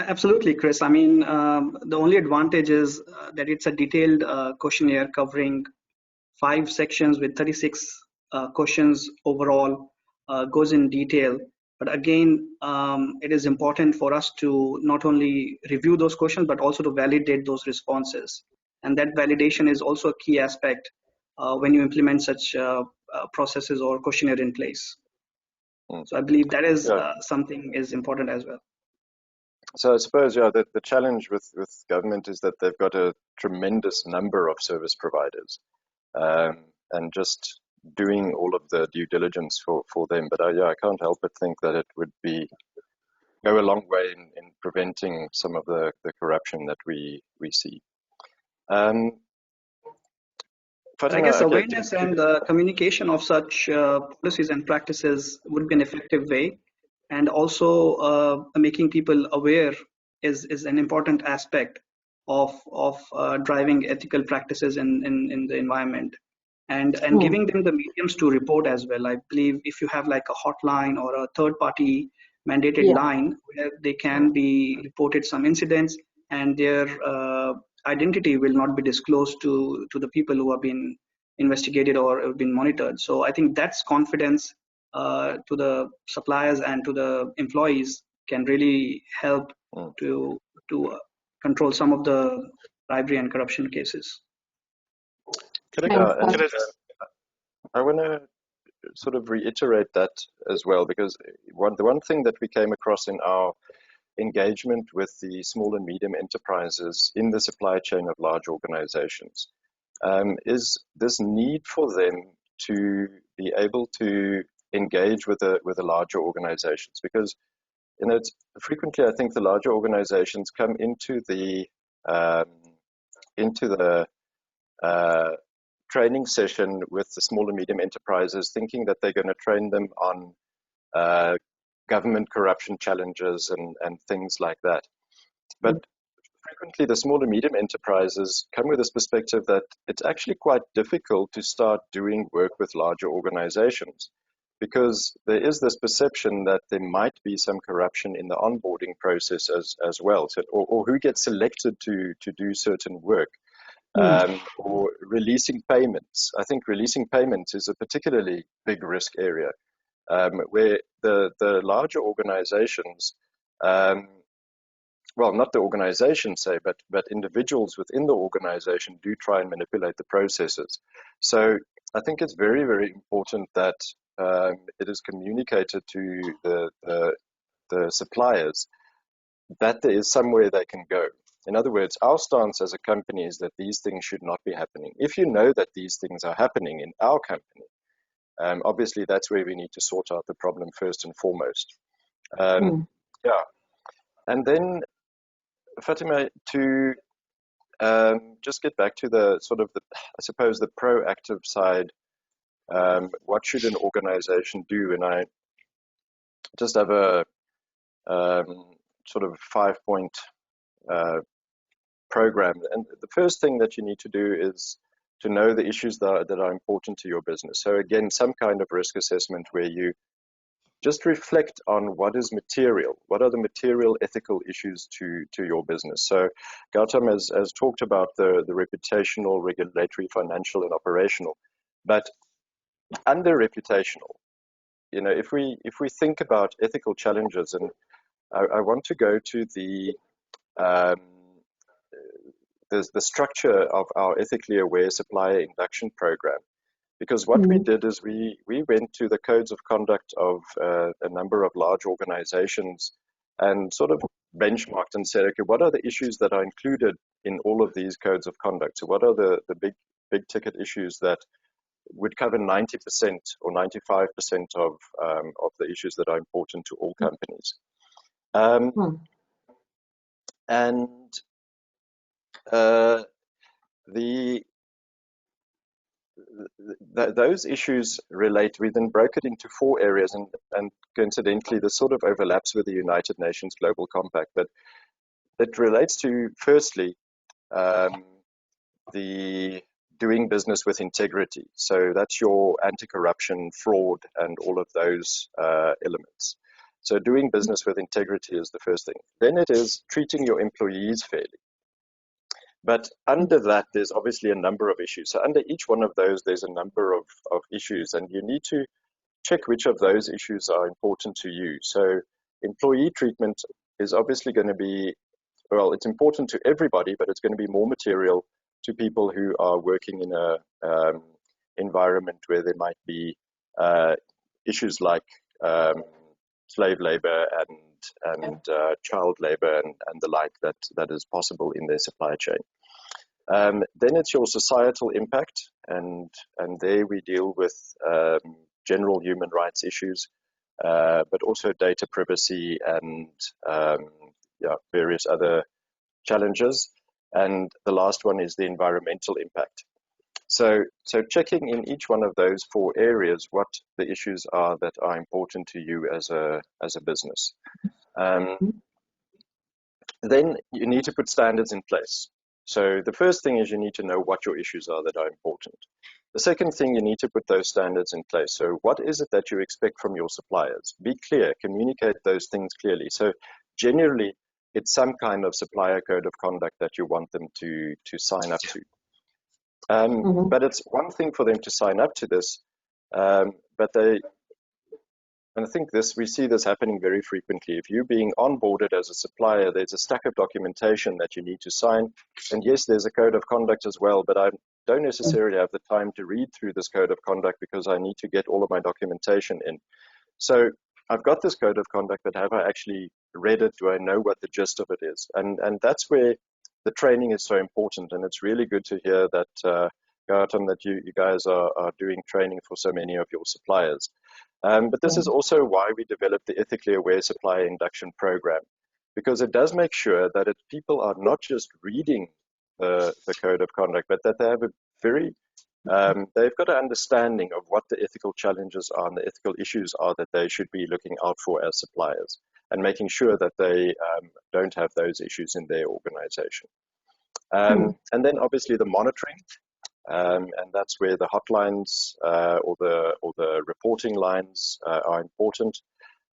Absolutely, Chris. I mean, the only advantage is that it's a detailed questionnaire covering 5 sections with 36 questions overall, goes in detail. But again, it is important for us to not only review those questions, but also to validate those responses. And that validation is also a key aspect when you implement such processes or questionnaire in place. So I believe that is something is important as well. So I suppose, yeah, the challenge with government is that they've got a tremendous number of service providers, and just doing all of the due diligence for them. But I can't help but think that it would go a long way in preventing some of the corruption that we see. But I guess awareness and communication of such policies and practices would be an effective way. And also making people aware is an important aspect of driving ethical practices in the environment. And giving them the mediums to report as well. I believe if you have like a hotline or a third party mandated line where they can be reported some incidents, and their identity will not be disclosed to the people who have been investigated or have been monitored. So I think that's confidence to the suppliers and to the employees can really help to control some of the bribery and corruption cases. I want to sort of reiterate that as well, because the one thing that we came across in our engagement with the small and medium enterprises in the supply chain of large organizations is this need for them to be able to engage with the larger organizations, because it's frequently, I think, the larger organizations come into the training session with the small and medium enterprises, thinking that they're going to train them on government corruption challenges and things like that. But frequently the small and medium enterprises come with this perspective that it's actually quite difficult to start doing work with larger organizations, because there is this perception that there might be some corruption in the onboarding process as well, so, or who gets selected to do certain work. Or releasing payments. I think releasing payments is a particularly big risk area, where the larger organizations, well, not the organization, say, but individuals within the organization do try and manipulate the processes. So I think it's very, very important that it is communicated to the suppliers that there is somewhere they can go. In other words, our stance as a company is that these things should not be happening. If you know that these things are happening in our company, obviously that's where we need to sort out the problem first and foremost. Yeah. And then, Fatima, to just get back to the sort of, I suppose, the proactive side, what should an organization do? And I just have a sort of 5-point program. And the first thing that you need to do is to know the issues that are important to your business. So again, some kind of risk assessment where you just reflect on what is material, what are the material ethical issues to your business. So Gautam has talked about the reputational, regulatory, financial, and operational, but under reputational, if we think about ethical challenges, and I want to go to the structure of our ethically aware supplier induction program, because what we did is we went to the codes of conduct of a number of large organizations and sort of benchmarked and said, okay, what are the issues that are included in all of these codes of conduct? So what are the big ticket issues that would cover 90% or 95% of the issues that are important to all companies? And those issues relate, we then broke it into 4 areas, and coincidentally this sort of overlaps with the United Nations Global Compact, but it relates to, firstly, the doing business with integrity. So that's your anti-corruption, fraud, and all of those elements. So doing business with integrity is the first thing. Then it is treating your employees fairly. But under that, there's obviously a number of issues. So under each one of those, there's a number of issues, and you need to check which of those issues are important to you. So employee treatment is obviously going to be, well, it's important to everybody, but it's going to be more material to people who are working in a environment where there might be issues like slave labor and child labor and the like that is possible in their supply chain. Then it's your societal impact, and there we deal with general human rights issues, but also data privacy and various other challenges. And the last one is the environmental impact. So checking in each one of those 4 areas what the issues are that are important to you as a business. Then you need to put standards in place. So the first thing is you need to know what your issues are that are important. The second thing, you need to put those standards in place. So what is it that you expect from your suppliers? Be clear, communicate those things clearly. So generally, it's some kind of supplier code of conduct that you want them to sign up to. But it's one thing for them to sign up to this, and I think we see this happening very frequently. If you're being onboarded as a supplier, there's a stack of documentation that you need to sign. And yes, there's a code of conduct as well, but I don't necessarily have the time to read through this code of conduct because I need to get all of my documentation in. So I've got this code of conduct, but have I actually read it? Do I know what the gist of it is? And that's where the training is so important. And it's really good to hear that, Gautam, that you guys are doing training for so many of your suppliers. But this is also why we developed the Ethically Aware Supplier Induction Program, because it does make sure that people are not just reading the code of conduct, but that they have a very, they've got an understanding of what the ethical challenges are and the ethical issues are that they should be looking out for as suppliers, and making sure that they don't have those issues in their organization. And then obviously the monitoring. And that's where the hotlines or the reporting lines are important.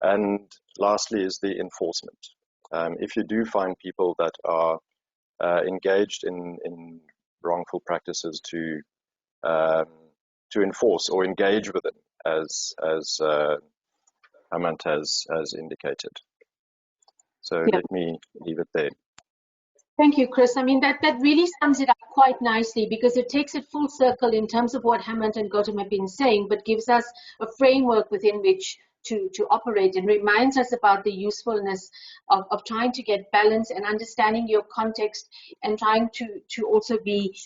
And lastly is the enforcement. If you do find people that are engaged in wrongful practices, to enforce or engage with them, as Hemant has indicated. So let me leave it there. Thank you, Chris. I mean, that really sums it up quite nicely, because it takes it full circle in terms of what Hemant and Gautam have been saying, but gives us a framework within which to operate, and reminds us about the usefulness of trying to get balance and understanding your context, and trying to also be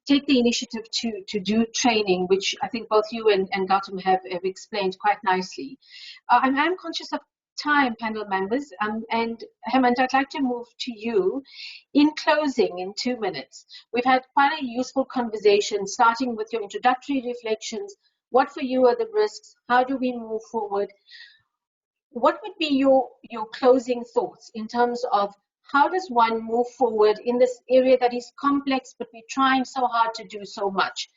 take the initiative to do training, which I think both you and Gautam have explained quite nicely. I'm conscious of time, panel members, and Hemant, I'd like to move to you. In closing, in 2 minutes, we've had quite a useful conversation, starting with your introductory reflections. What for you are the risks? How do we move forward? What would be your closing thoughts in terms of how does one move forward in this area that is complex, but we're trying so hard to do so much?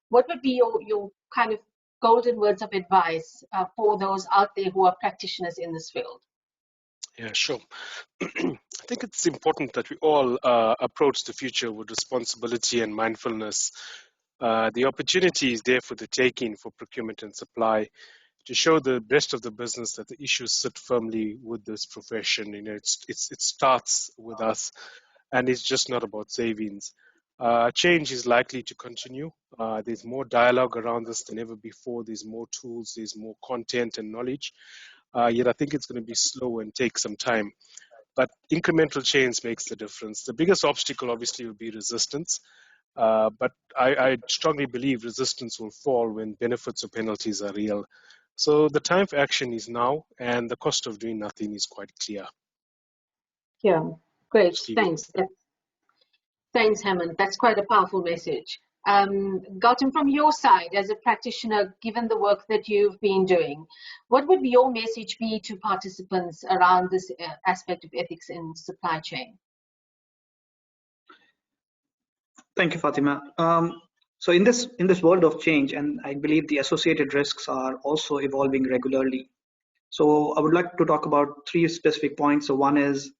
What would be your kind of golden words of advice for those out there who are practitioners in this field? Yeah, sure. I think it's important that we all approach the future with responsibility and mindfulness. The opportunity is there for the taking for procurement and supply, to show the rest of the business that the issues sit firmly with this profession. You know, it starts with us, and it's just not about savings. Change is likely to continue. There's more dialogue around this than ever before. There's more tools, there's more content and knowledge. Yet I think it's going to be slow and take some time. But incremental change makes the difference. The biggest obstacle obviously will be resistance. But I strongly believe resistance will fall when benefits or penalties are real. So the time for action is now, and the cost of doing nothing is quite clear. Yeah, great. Thanks. Thanks, Hemant. That's quite a powerful message. Gautam, from your side as a practitioner, given the work that you've been doing, what would your message be to participants around this aspect of ethics in supply chain? Thank you, Fatima. So in this world of change, and I believe the associated risks are also evolving regularly, So I would like to talk about three specific points. So one is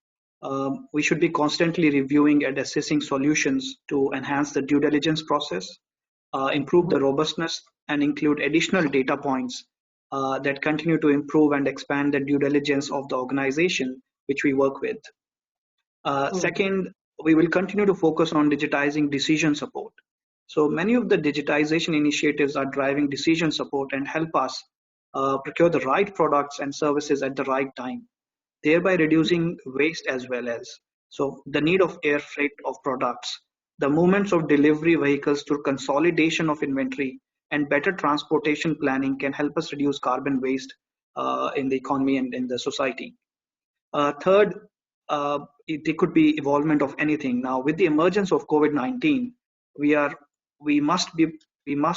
we should be constantly reviewing and assessing solutions to enhance the due diligence process, improve the robustness, and include additional data points that continue to improve and expand the due diligence of the organization which we work with. Second, we will continue to focus on digitizing decision support. So many of the digitization initiatives are driving decision support and help us procure the right products and services at the right time, thereby reducing waste as well as. So the need of air freight of products, the movements of delivery vehicles through consolidation of inventory and better transportation planning can help us reduce carbon waste in the economy and in the society. Third, it could be evolvement of anything. Now, with the emergence of COVID-19, we must,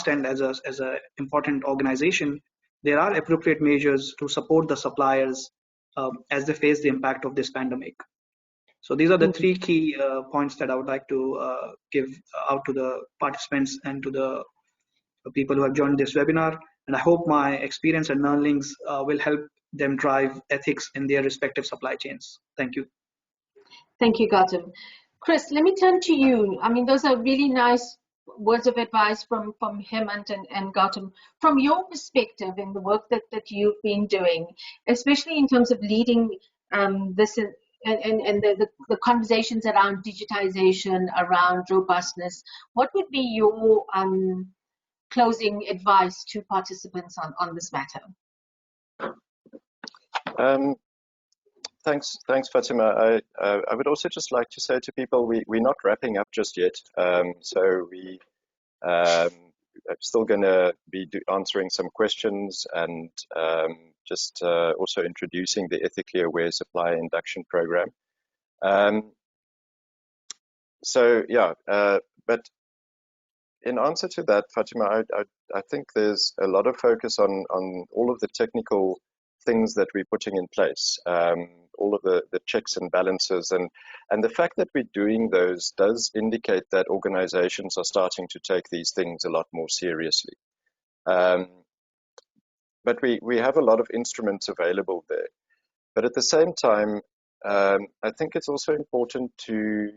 and as a important organization, there are appropriate measures to support the suppliers as they face the impact of this pandemic. So these are the three key points that I would like to give out to the participants and to the people who have joined this webinar. And I hope my experience and learnings will help them drive ethics in their respective supply chains. Thank you. Thank you, Gautam. Chris, let me turn to you. I mean, those are really nice words of advice from Hemant and Gautam. From your perspective in the work that you've been doing, especially in terms of leading this and the conversations around digitization, around robustness, what would be your closing advice to participants on this matter? Thanks, Fatima. I would also just like to say to people, we're not wrapping up just yet. So we I'm still going to be answering some questions and just also introducing the Ethically Aware Supplier Induction Program. So yeah, but in answer to that, Fatima, I think there's a lot of focus on all of the technical things that we're putting in place, all of the checks and balances, and the fact that we're doing those does indicate that organizations are starting to take these things a lot more seriously. But we have a lot of instruments available there. But at the same time, I think it's also important to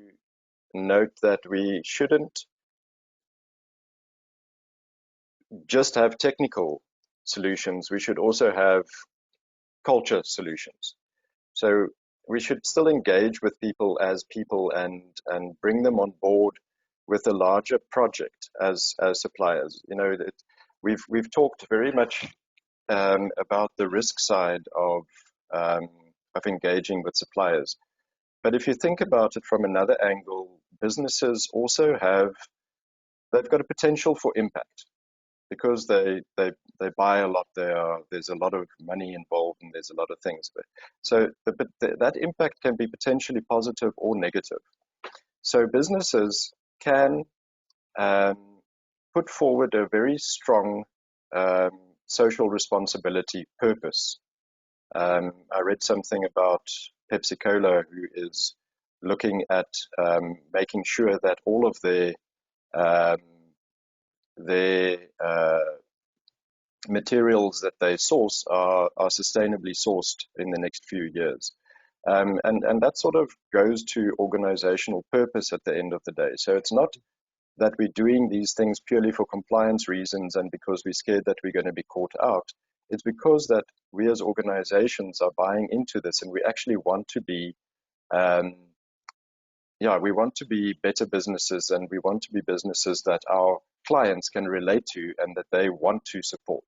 note that we shouldn't just have technical solutions. We should also have culture solutions. So we should still engage with people as people and bring them on board with a larger project as suppliers. You know, that we've talked very much about the risk side of engaging with suppliers. But if you think about it from another angle, businesses also they've got a potential for impact, because they buy a lot there. There's a lot of money involved and there's a lot of things. So that impact can be potentially positive or negative. So businesses can put forward a very strong social responsibility purpose. I read something about Pepsi-Cola, who is looking at making sure that all of their materials that they source are sustainably sourced in the next few years. And that sort of goes to organizational purpose at the end of the day. So it's not that we're doing these things purely for compliance reasons and because we're scared that we're going to be caught out. It's because that we as organizations are buying into this, and we actually want to be we want to be better businesses, and we want to be businesses that our clients can relate to and that they want to support.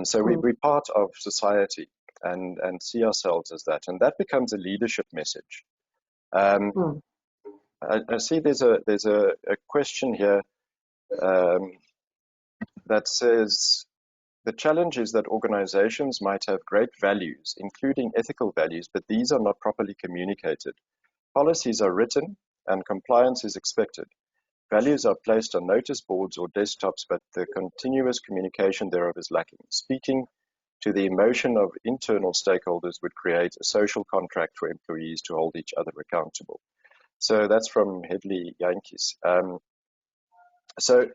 So we're part of society and see ourselves as that, and that becomes a leadership message. I see there's a question here that says, the challenge is that organizations might have great values, including ethical values, but these are not properly communicated. Policies are written and compliance is expected. Values are placed on notice boards or desktops, but the continuous communication thereof is lacking. Speaking to the emotion of internal stakeholders would create a social contract for employees to hold each other accountable. So that's from Hedley Yankees. So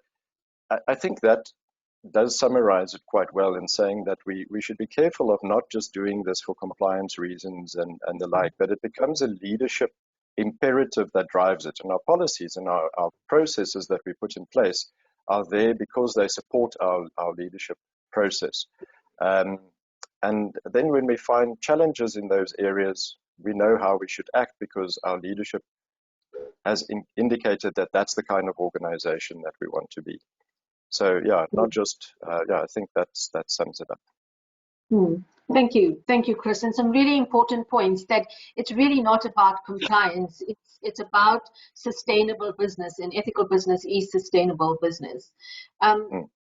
I think that does summarize it quite well in saying that we should be careful of not just doing this for compliance reasons and the like, but it becomes a leadership imperative that drives it. And our policies and our processes that we put in place are there because they support our leadership process. And then when we find challenges in those areas, we know how we should act because our leadership has indicated that that's the kind of organization that we want to be. So yeah, not just, I think that sums it up. Thank you, Chris. And some really important points that it's really not about compliance. It's about sustainable business, and ethical business is sustainable business.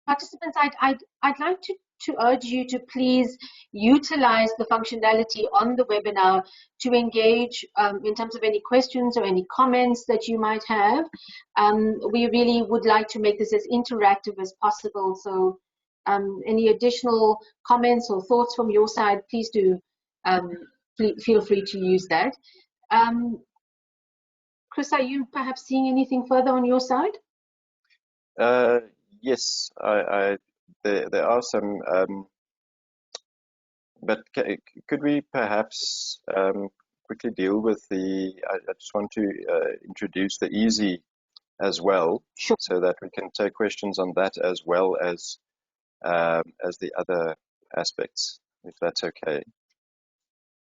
Participants, I'd like to urge you to please utilize the functionality on the webinar to engage in terms of any questions or any comments that you might have. We really would like to make this as interactive as possible. So any additional comments or thoughts from your side, please do feel free to use that. Chris, are you perhaps seeing anything further on your side? Yes, there are some, but could we perhaps quickly deal with I just want to introduce the EASY as well, sure, so that we can take questions on that as well as the other aspects, if that's okay.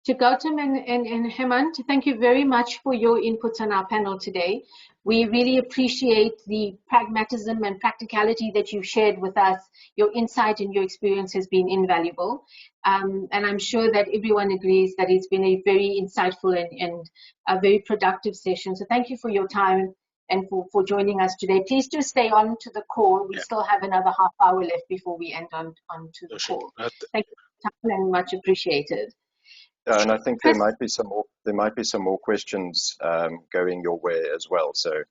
To Gautam and Hemant, thank you very much for your inputs on our panel today. We really appreciate the pragmatism and practicality that you've shared with us. Your insight and your experience has been invaluable. And I'm sure that everyone agrees that it's been a very insightful and a very productive session. So thank you for your time and for joining us today. Please do stay on to the call. We still have another half hour left before we end on to the call. Thank you very much, appreciated. Yeah, and I think there might be some more questions going your way as well. So,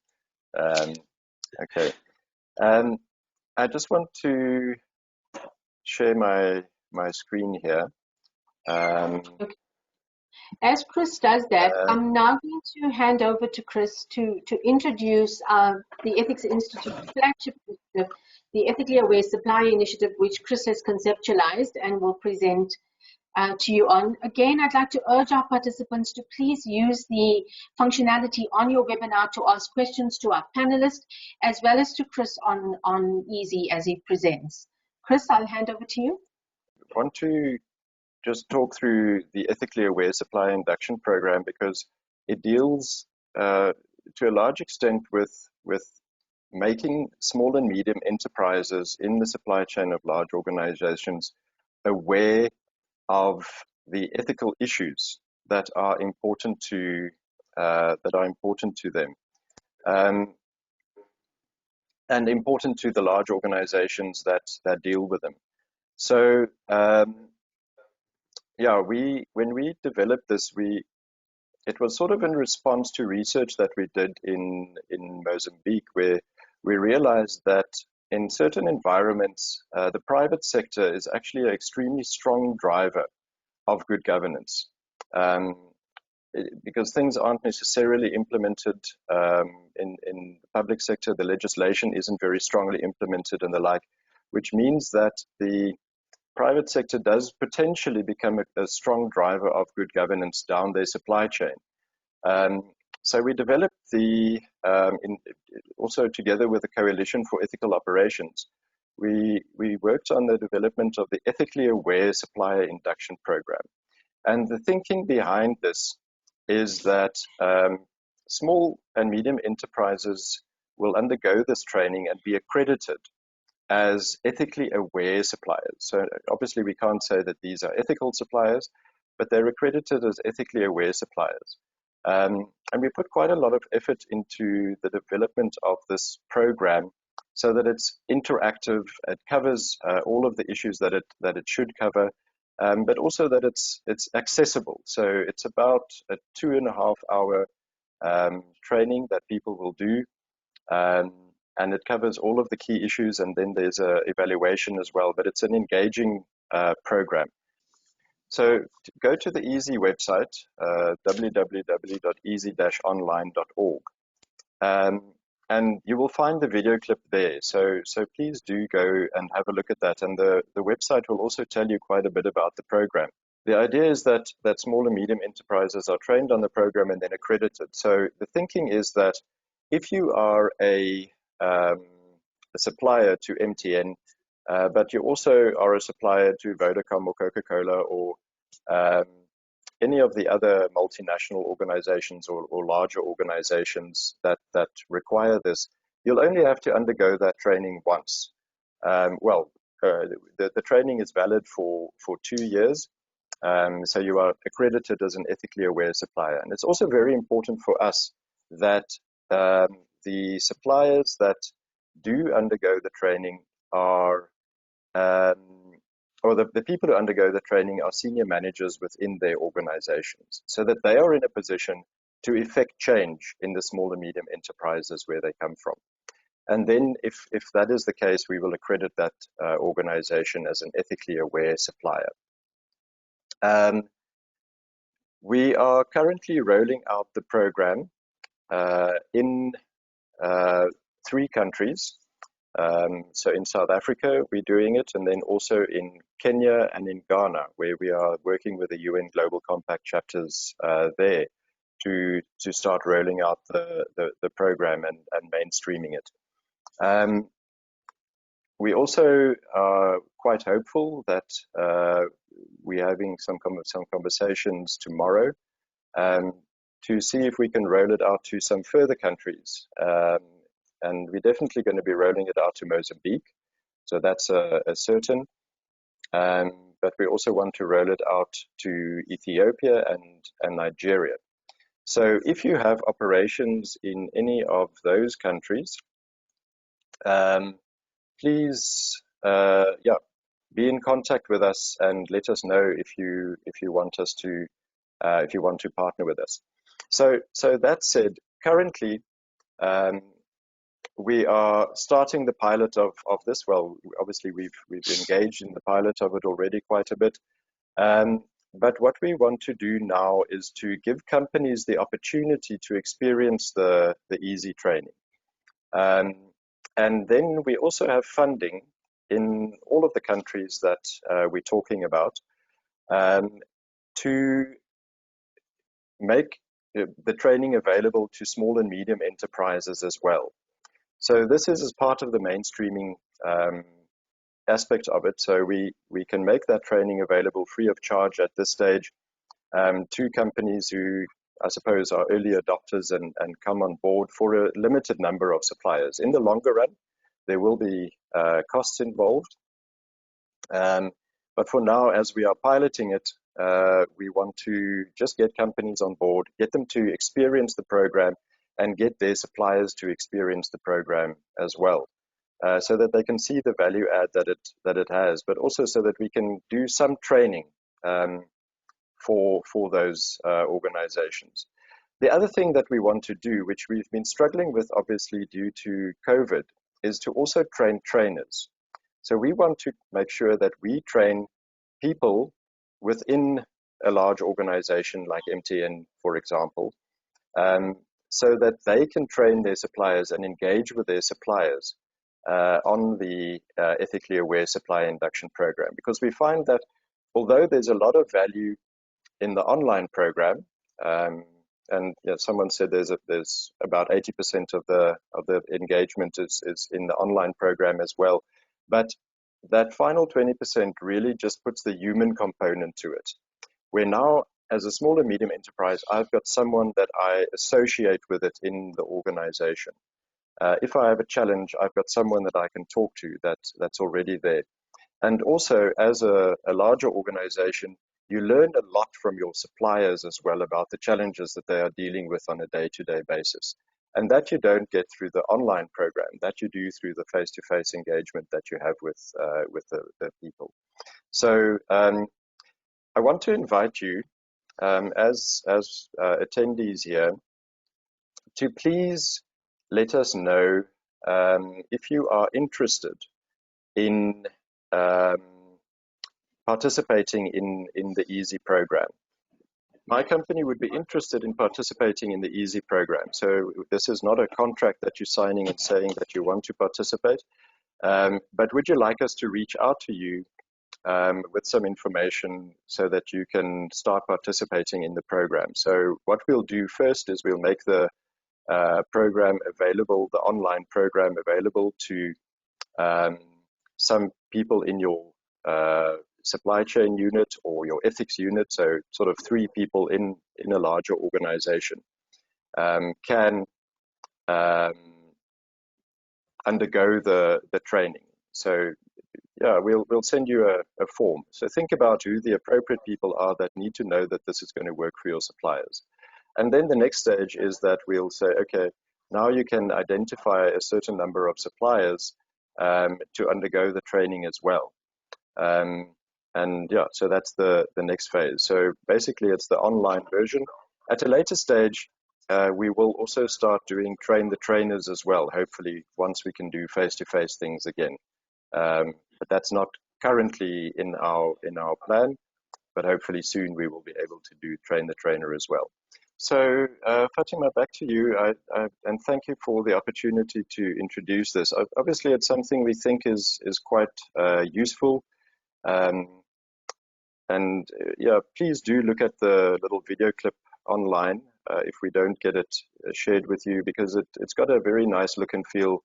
okay. I just want to share my screen here. Okay. As Chris does that, I'm now going to hand over to Chris to introduce the Ethics Institute flagship initiative, the Ethically Aware Supplier Initiative, which Chris has conceptualized and will present to you on. Again, I'd like to urge our participants to please use the functionality on your webinar to ask questions to our panelists, as well as to Chris on EASY as he presents. Chris, I'll hand over to you. I want to just talk through the Ethically Aware Supplier Induction Program because it deals to a large extent with making small and medium enterprises in the supply chain of large organizations aware of the ethical issues that are important to them, and important to the large organizations that deal with them. So yeah, when we developed this, it was sort of in response to research that we did in Mozambique, where we realized that in certain environments, the private sector is actually an extremely strong driver of good governance, because things aren't necessarily implemented in the public sector. The legislation isn't very strongly implemented and the like, which means that the private sector does potentially become a strong driver of good governance down their supply chain. So we developed also together with the Coalition for Ethical Operations, we worked on the development of the Ethically Aware Supplier Induction Program. And the thinking behind this is that small and medium enterprises will undergo this training and be accredited as ethically aware suppliers. So obviously we can't say that these are ethical suppliers, but they're accredited as ethically aware suppliers. And we put quite a lot of effort into the development of this program so that it's interactive, it covers all of the issues that it should cover, but also that it's accessible. So it's about a 2.5 hour training that people will do, and it covers all of the key issues, and then there's an evaluation as well, but it's an engaging program. So go to the EASY website, www.easy-online.org. and you will find the video clip there. So please do go and have a look at that. And the website will also tell you quite a bit about the program. The idea is that small and medium enterprises are trained on the program and then accredited. So the thinking is that if you are a supplier to MTN, but you also are a supplier to Vodacom or Coca-Cola or any of the other multinational organizations or larger organizations that require this, you'll only have to undergo that training once. The training is valid for 2 years. So you are accredited as an ethically aware supplier. And it's also very important for us that the suppliers that do undergo the training are, or the people who undergo the training are senior managers within their organizations, so that they are in a position to effect change in the small and medium enterprises where they come from. And then if that is the case, we will accredit that organization as an ethically aware supplier. We are currently rolling out the program in 3 countries. So in South Africa, we're doing it, and then also in Kenya and in Ghana, where we are working with the UN Global Compact chapters there to start rolling out the program and mainstreaming it. We also are quite hopeful that we're having some conversations tomorrow to see if we can roll it out to some further countries. And we're definitely going to be rolling it out to Mozambique. So that's a certain. But we also want to roll it out to Ethiopia and Nigeria. So if you have operations in any of those countries, please, be in contact with us and let us know if you want us to, if you want to partner with us. So that said, currently, we are starting the pilot of this. Well, obviously we've engaged in the pilot of it already quite a bit. But what we want to do now is to give companies the opportunity to experience the easy training. And then we also have funding in all of the countries that we're talking about to make the training available to small and medium enterprises as well. So this is as part of the mainstreaming aspect of it. So we can make that training available free of charge at this stage to companies who, I suppose, are early adopters and come on board for a limited number of suppliers. In the longer run, there will be costs involved. But for now, as we are piloting it, we want to just get companies on board, get them to experience the program, and get their suppliers to experience the program as well, so that they can see the value add that it has, but also so that we can do some training for those organizations. The other thing that we want to do, which we've been struggling with obviously due to COVID, is to also train trainers. So we want to make sure that we train people within a large organization like MTN, for example, so that they can train their suppliers and engage with their suppliers on the ethically aware supplier induction program. Because we find that although there's a lot of value in the online program, and someone said there's about 80% of the engagement is in the online program as well, but that final 20% really just puts the human component to it. Where now, as a small and medium enterprise, I've got someone that I associate with it in the organization. If I have a challenge, I've got someone that I can talk to that's already there. And also, as a larger organization, you learn a lot from your suppliers as well about the challenges that they are dealing with on a day-to-day basis. And that you don't get through the online program, that you do through the face-to-face engagement that you have with the people. So I want to invite you, as attendees here, to please let us know if you are interested in participating in the EASY program. my company would be interested in participating in the EASY program. So this is not a contract that you're signing and saying that you want to participate, but would you like us to reach out to you with some information so that you can start participating in the program? So what we'll do first is we'll make the program available, the online program available to some people in your supply chain unit or your ethics unit, so sort of 3 people in a larger organization can undergo the training. So yeah, we'll send you a form. So think about who the appropriate people are that need to know that this is going to work for your suppliers. And then the next stage is that we'll say, okay, now you can identify a certain number of suppliers to undergo the training as well. And yeah, so that's the next phase. So basically it's the online version. At a later stage, we will also start doing train the trainers as well, hopefully once we can do face-to-face things again. But that's not currently in our plan, but hopefully soon we will be able to do train the trainer as well. So Fatima, back to you, and thank you for the opportunity to introduce this. Obviously, it's something we think is quite useful. And yeah, please do look at the little video clip online if we don't get it shared with you, because it's got a very nice look and feel.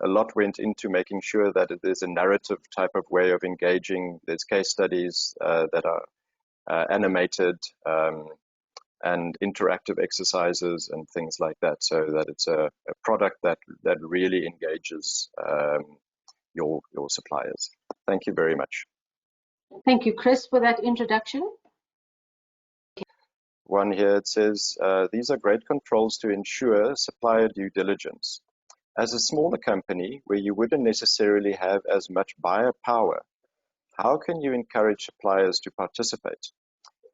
A lot went into making sure that there's a narrative type of way of engaging. There's case studies that are animated and interactive exercises and things like that, so that it's a product that really engages your suppliers. Thank you very much. Thank you, Chris, for that introduction. One here, it says, these are great controls to ensure supplier due diligence. As a smaller company where you wouldn't necessarily have as much buyer power, how can you encourage suppliers to participate?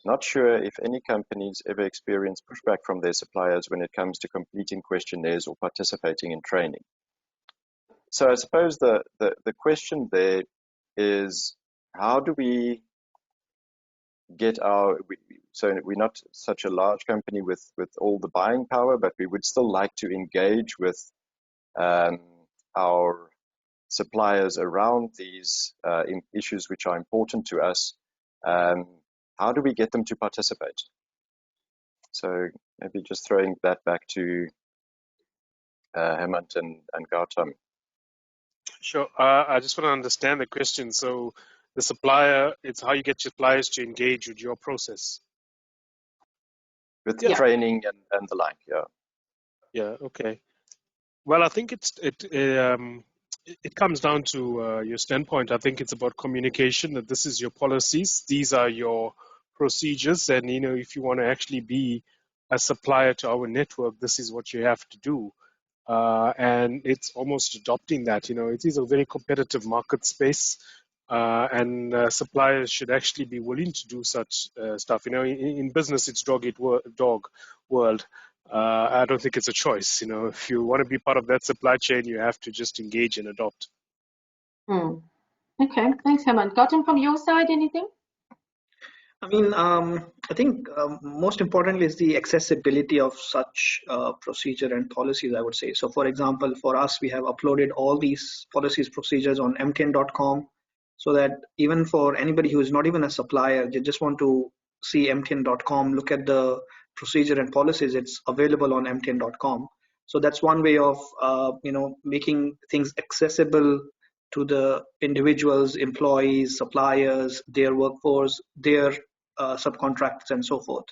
Not sure if any companies ever experience pushback from their suppliers when it comes to completing questionnaires or participating in training. So I suppose the question there is, how do we get so we're not such a large company with all the buying power, but we would still like to engage with our suppliers around these issues which are important to us. How do we get them to participate? So maybe just throwing that back to Hemant and Gautam. Sure. I just want to understand the question. So the supplier, it's how you get suppliers to engage with your process. With the training and the like, yeah. Yeah, okay. Well, I think it comes down to your standpoint. I think it's about communication, that this is your policies, these are your procedures, and if you want to actually be a supplier to our network, this is what you have to do. And it's almost adopting that. It is a very competitive market space, and suppliers should actually be willing to do such stuff. In business, it's dog eat dog world. I don't think it's a choice. If you want to be part of that supply chain, you have to just engage and adopt. Okay, thanks, Hemant. Gautam, from your side, anything? I mean, I think most importantly is the accessibility of such procedure and policies, I would say. So for example, for us, we have uploaded all these policies, procedures on mtn.com, so that even for anybody who is not even a supplier, they just want to see mtn.com, look at the procedure and policies, it's available on mtn.com. So that's one way of making things accessible to the individuals, employees, suppliers, their workforce, their subcontractors, and so forth.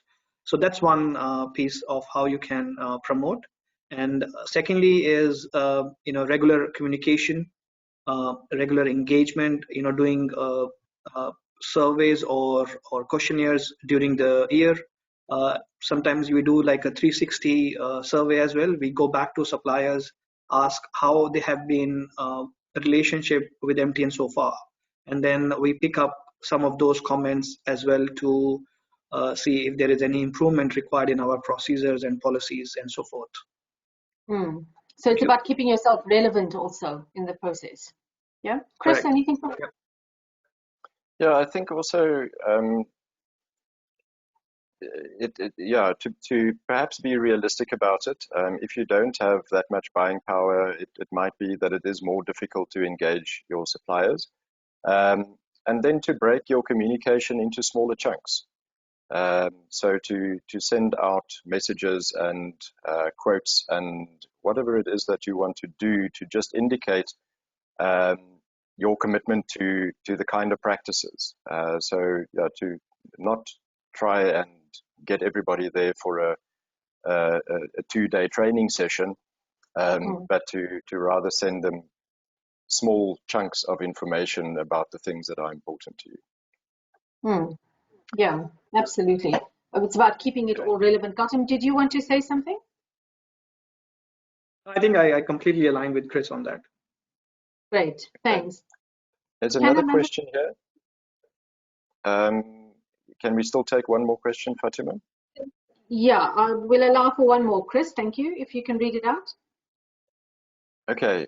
So that's one piece of how you can promote. And secondly is regular communication, regular engagement. Doing surveys or questionnaires during the year. Sometimes we do like a 360 survey as well. We go back to suppliers, ask how they have been relationship with MTN so far, and then we pick up some of those comments as well to see if there is any improvement required in our procedures and policies and so forth. So it's about keeping yourself relevant also in the process. Yeah, Chris, correct. Anything from? Yeah, I think also yeah, to perhaps be realistic about it. If you don't have that much buying power, it might be that it is more difficult to engage your suppliers. And then to break your communication into smaller chunks. So to send out messages and quotes and whatever it is that you want to do to just indicate your commitment to the kind of practices. So yeah, to not try and get everybody there for a 2-day training session, but to rather send them small chunks of information about the things that are important to you. Yeah, absolutely. It's about keeping it all relevant. Gautam, did you want to say something? I think I completely align with Chris on that. Great, thanks. There's another question here. Can we still take one more question, Fatima? Yeah, I will allow for one more. Chris, thank you. If you can read it out. Okay.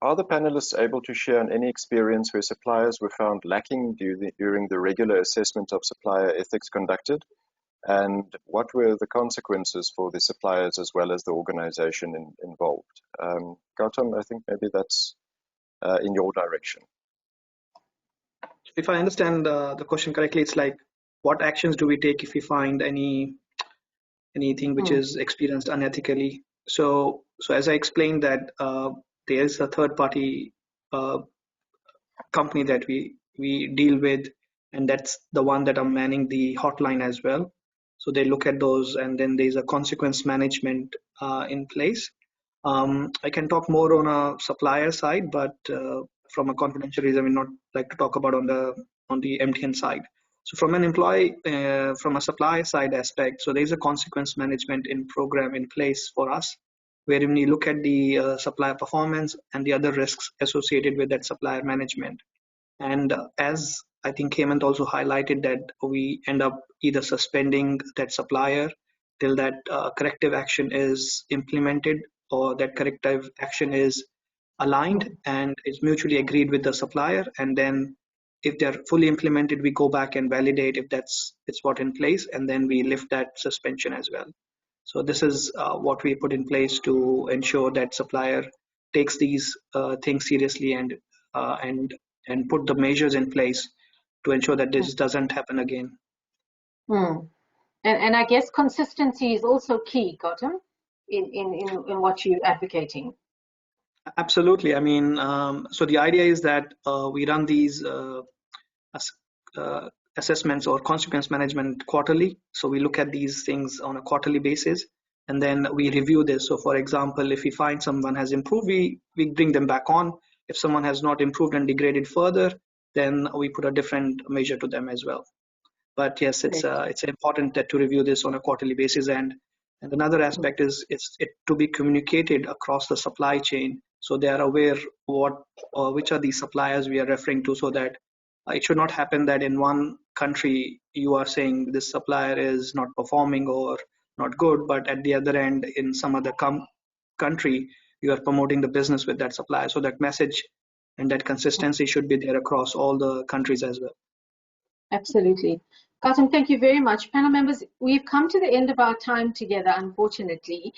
Are the panelists able to share on any experience where suppliers were found lacking during the regular assessment of supplier ethics conducted? And what were the consequences for the suppliers as well as the organization involved? Gautam, I think maybe that's in your direction. If I understand the question correctly, it's like, what actions do we take if we find anything which is experienced unethically? So as I explained that there is a third-party company that we deal with, and that's the one that are manning the hotline as well. So they look at those, and then there's a consequence management in place. I can talk more on a supplier side, but from a confidential reason, I will not like to talk about on the MTN side. So from an employee, from a supplier side aspect, so there's a consequence management program in place for us, wherein we look at the supplier performance and the other risks associated with that supplier management. And as I think Hemant also highlighted, that we end up either suspending that supplier till that corrective action is implemented, or that corrective action is aligned and is mutually agreed with the supplier. And then if they're fully implemented, we go back and validate if it's what in place, and then we lift that suspension as well. So this is what we put in place to ensure that supplier takes these things seriously and put the measures in place to ensure that this doesn't happen again. And I guess consistency is also key, Gautam, in what you're advocating. Absolutely. I mean, so the idea is that we run these assessments or consequence management quarterly. So we look at these things on a quarterly basis, and then we review this. So for example, if we find someone has improved, we bring them back on. If someone has not improved and degraded further, then we put a different measure to them as well. But yes, it's important that to review this on a quarterly basis. And another aspect is it to be communicated across the supply chain, so they are aware which are the suppliers we are referring to, so that it should not happen that in one country you are saying this supplier is not performing or not good, but at the other end in some other country you are promoting the business with that supplier. So that message and that consistency should be there across all the countries as well. Absolutely. Gautam, thank you very much. Panel members, we've come to the end of our time together, unfortunately.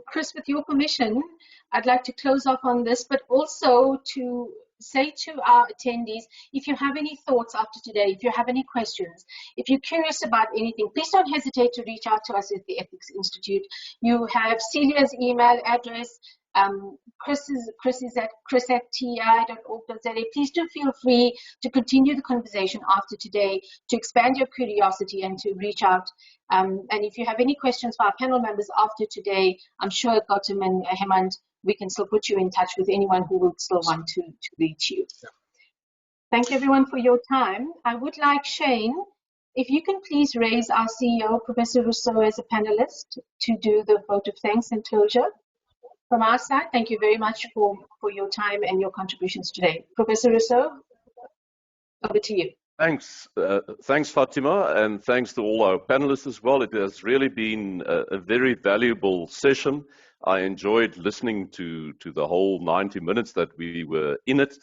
Chris, with your permission, I'd like to close off on this, but also to say to our attendees, if you have any thoughts after today, if you have any questions, if you're curious about anything, please don't hesitate to reach out to us at the Ethics Institute. You have Celia's email address. Chris is at chris@ti.org.za. Please do feel free to continue the conversation after today, to expand your curiosity and to reach out. And if you have any questions for our panel members after today, I'm sure Gautam and Hemant, we can still put you in touch with anyone who would still want to reach you. Yeah. Thank you everyone for your time. I would like Shane, if you can please raise our CEO, Professor Rousseau, as a panelist to do the vote of thanks and closure. From our side, thank you very much for your time and your contributions today. Professor Rousseau, over to you. Thanks. Thanks, Fatima, and thanks to all our panelists as well. It has really been a very valuable session. I enjoyed listening to the whole 90 minutes that we were in it.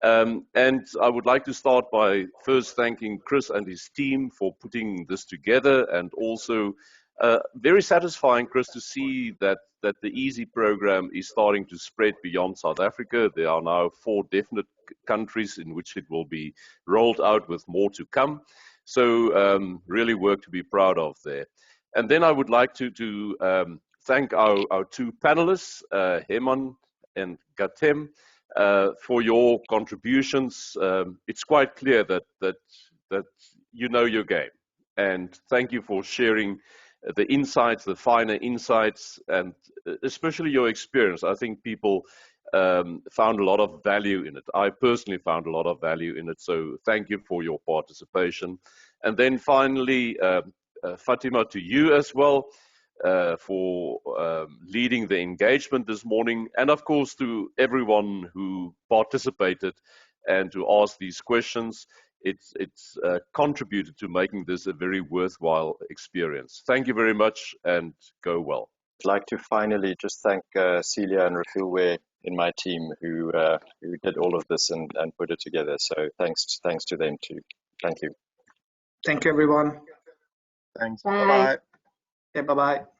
And I would like to start by first thanking Chris and his team for putting this together, and also very satisfying, Chris, to see that the EASY program is starting to spread beyond South Africa. There are now 4 definite countries in which it will be rolled out, with more to come. So really work to be proud of there. And then I would like to thank our 2 panelists, Heman and Gatem, for your contributions. It's quite clear that you know your game, and thank you for sharing the insights, the finer insights, and especially your experience. I think people found a lot of value in it. I personally found a lot of value in it, so thank you for your participation. And then finally, Fatima, to you as well, for leading the engagement this morning, and of course to everyone who participated and to ask these questions. It's contributed to making this a very worthwhile experience. Thank you very much, and go well. I'd like to finally just thank Celia and Rafilwe in my team who did all of this and put it together. So thanks to them too. Thank you. Thank you, everyone. Thanks. Bye. Bye-bye. Okay, bye-bye.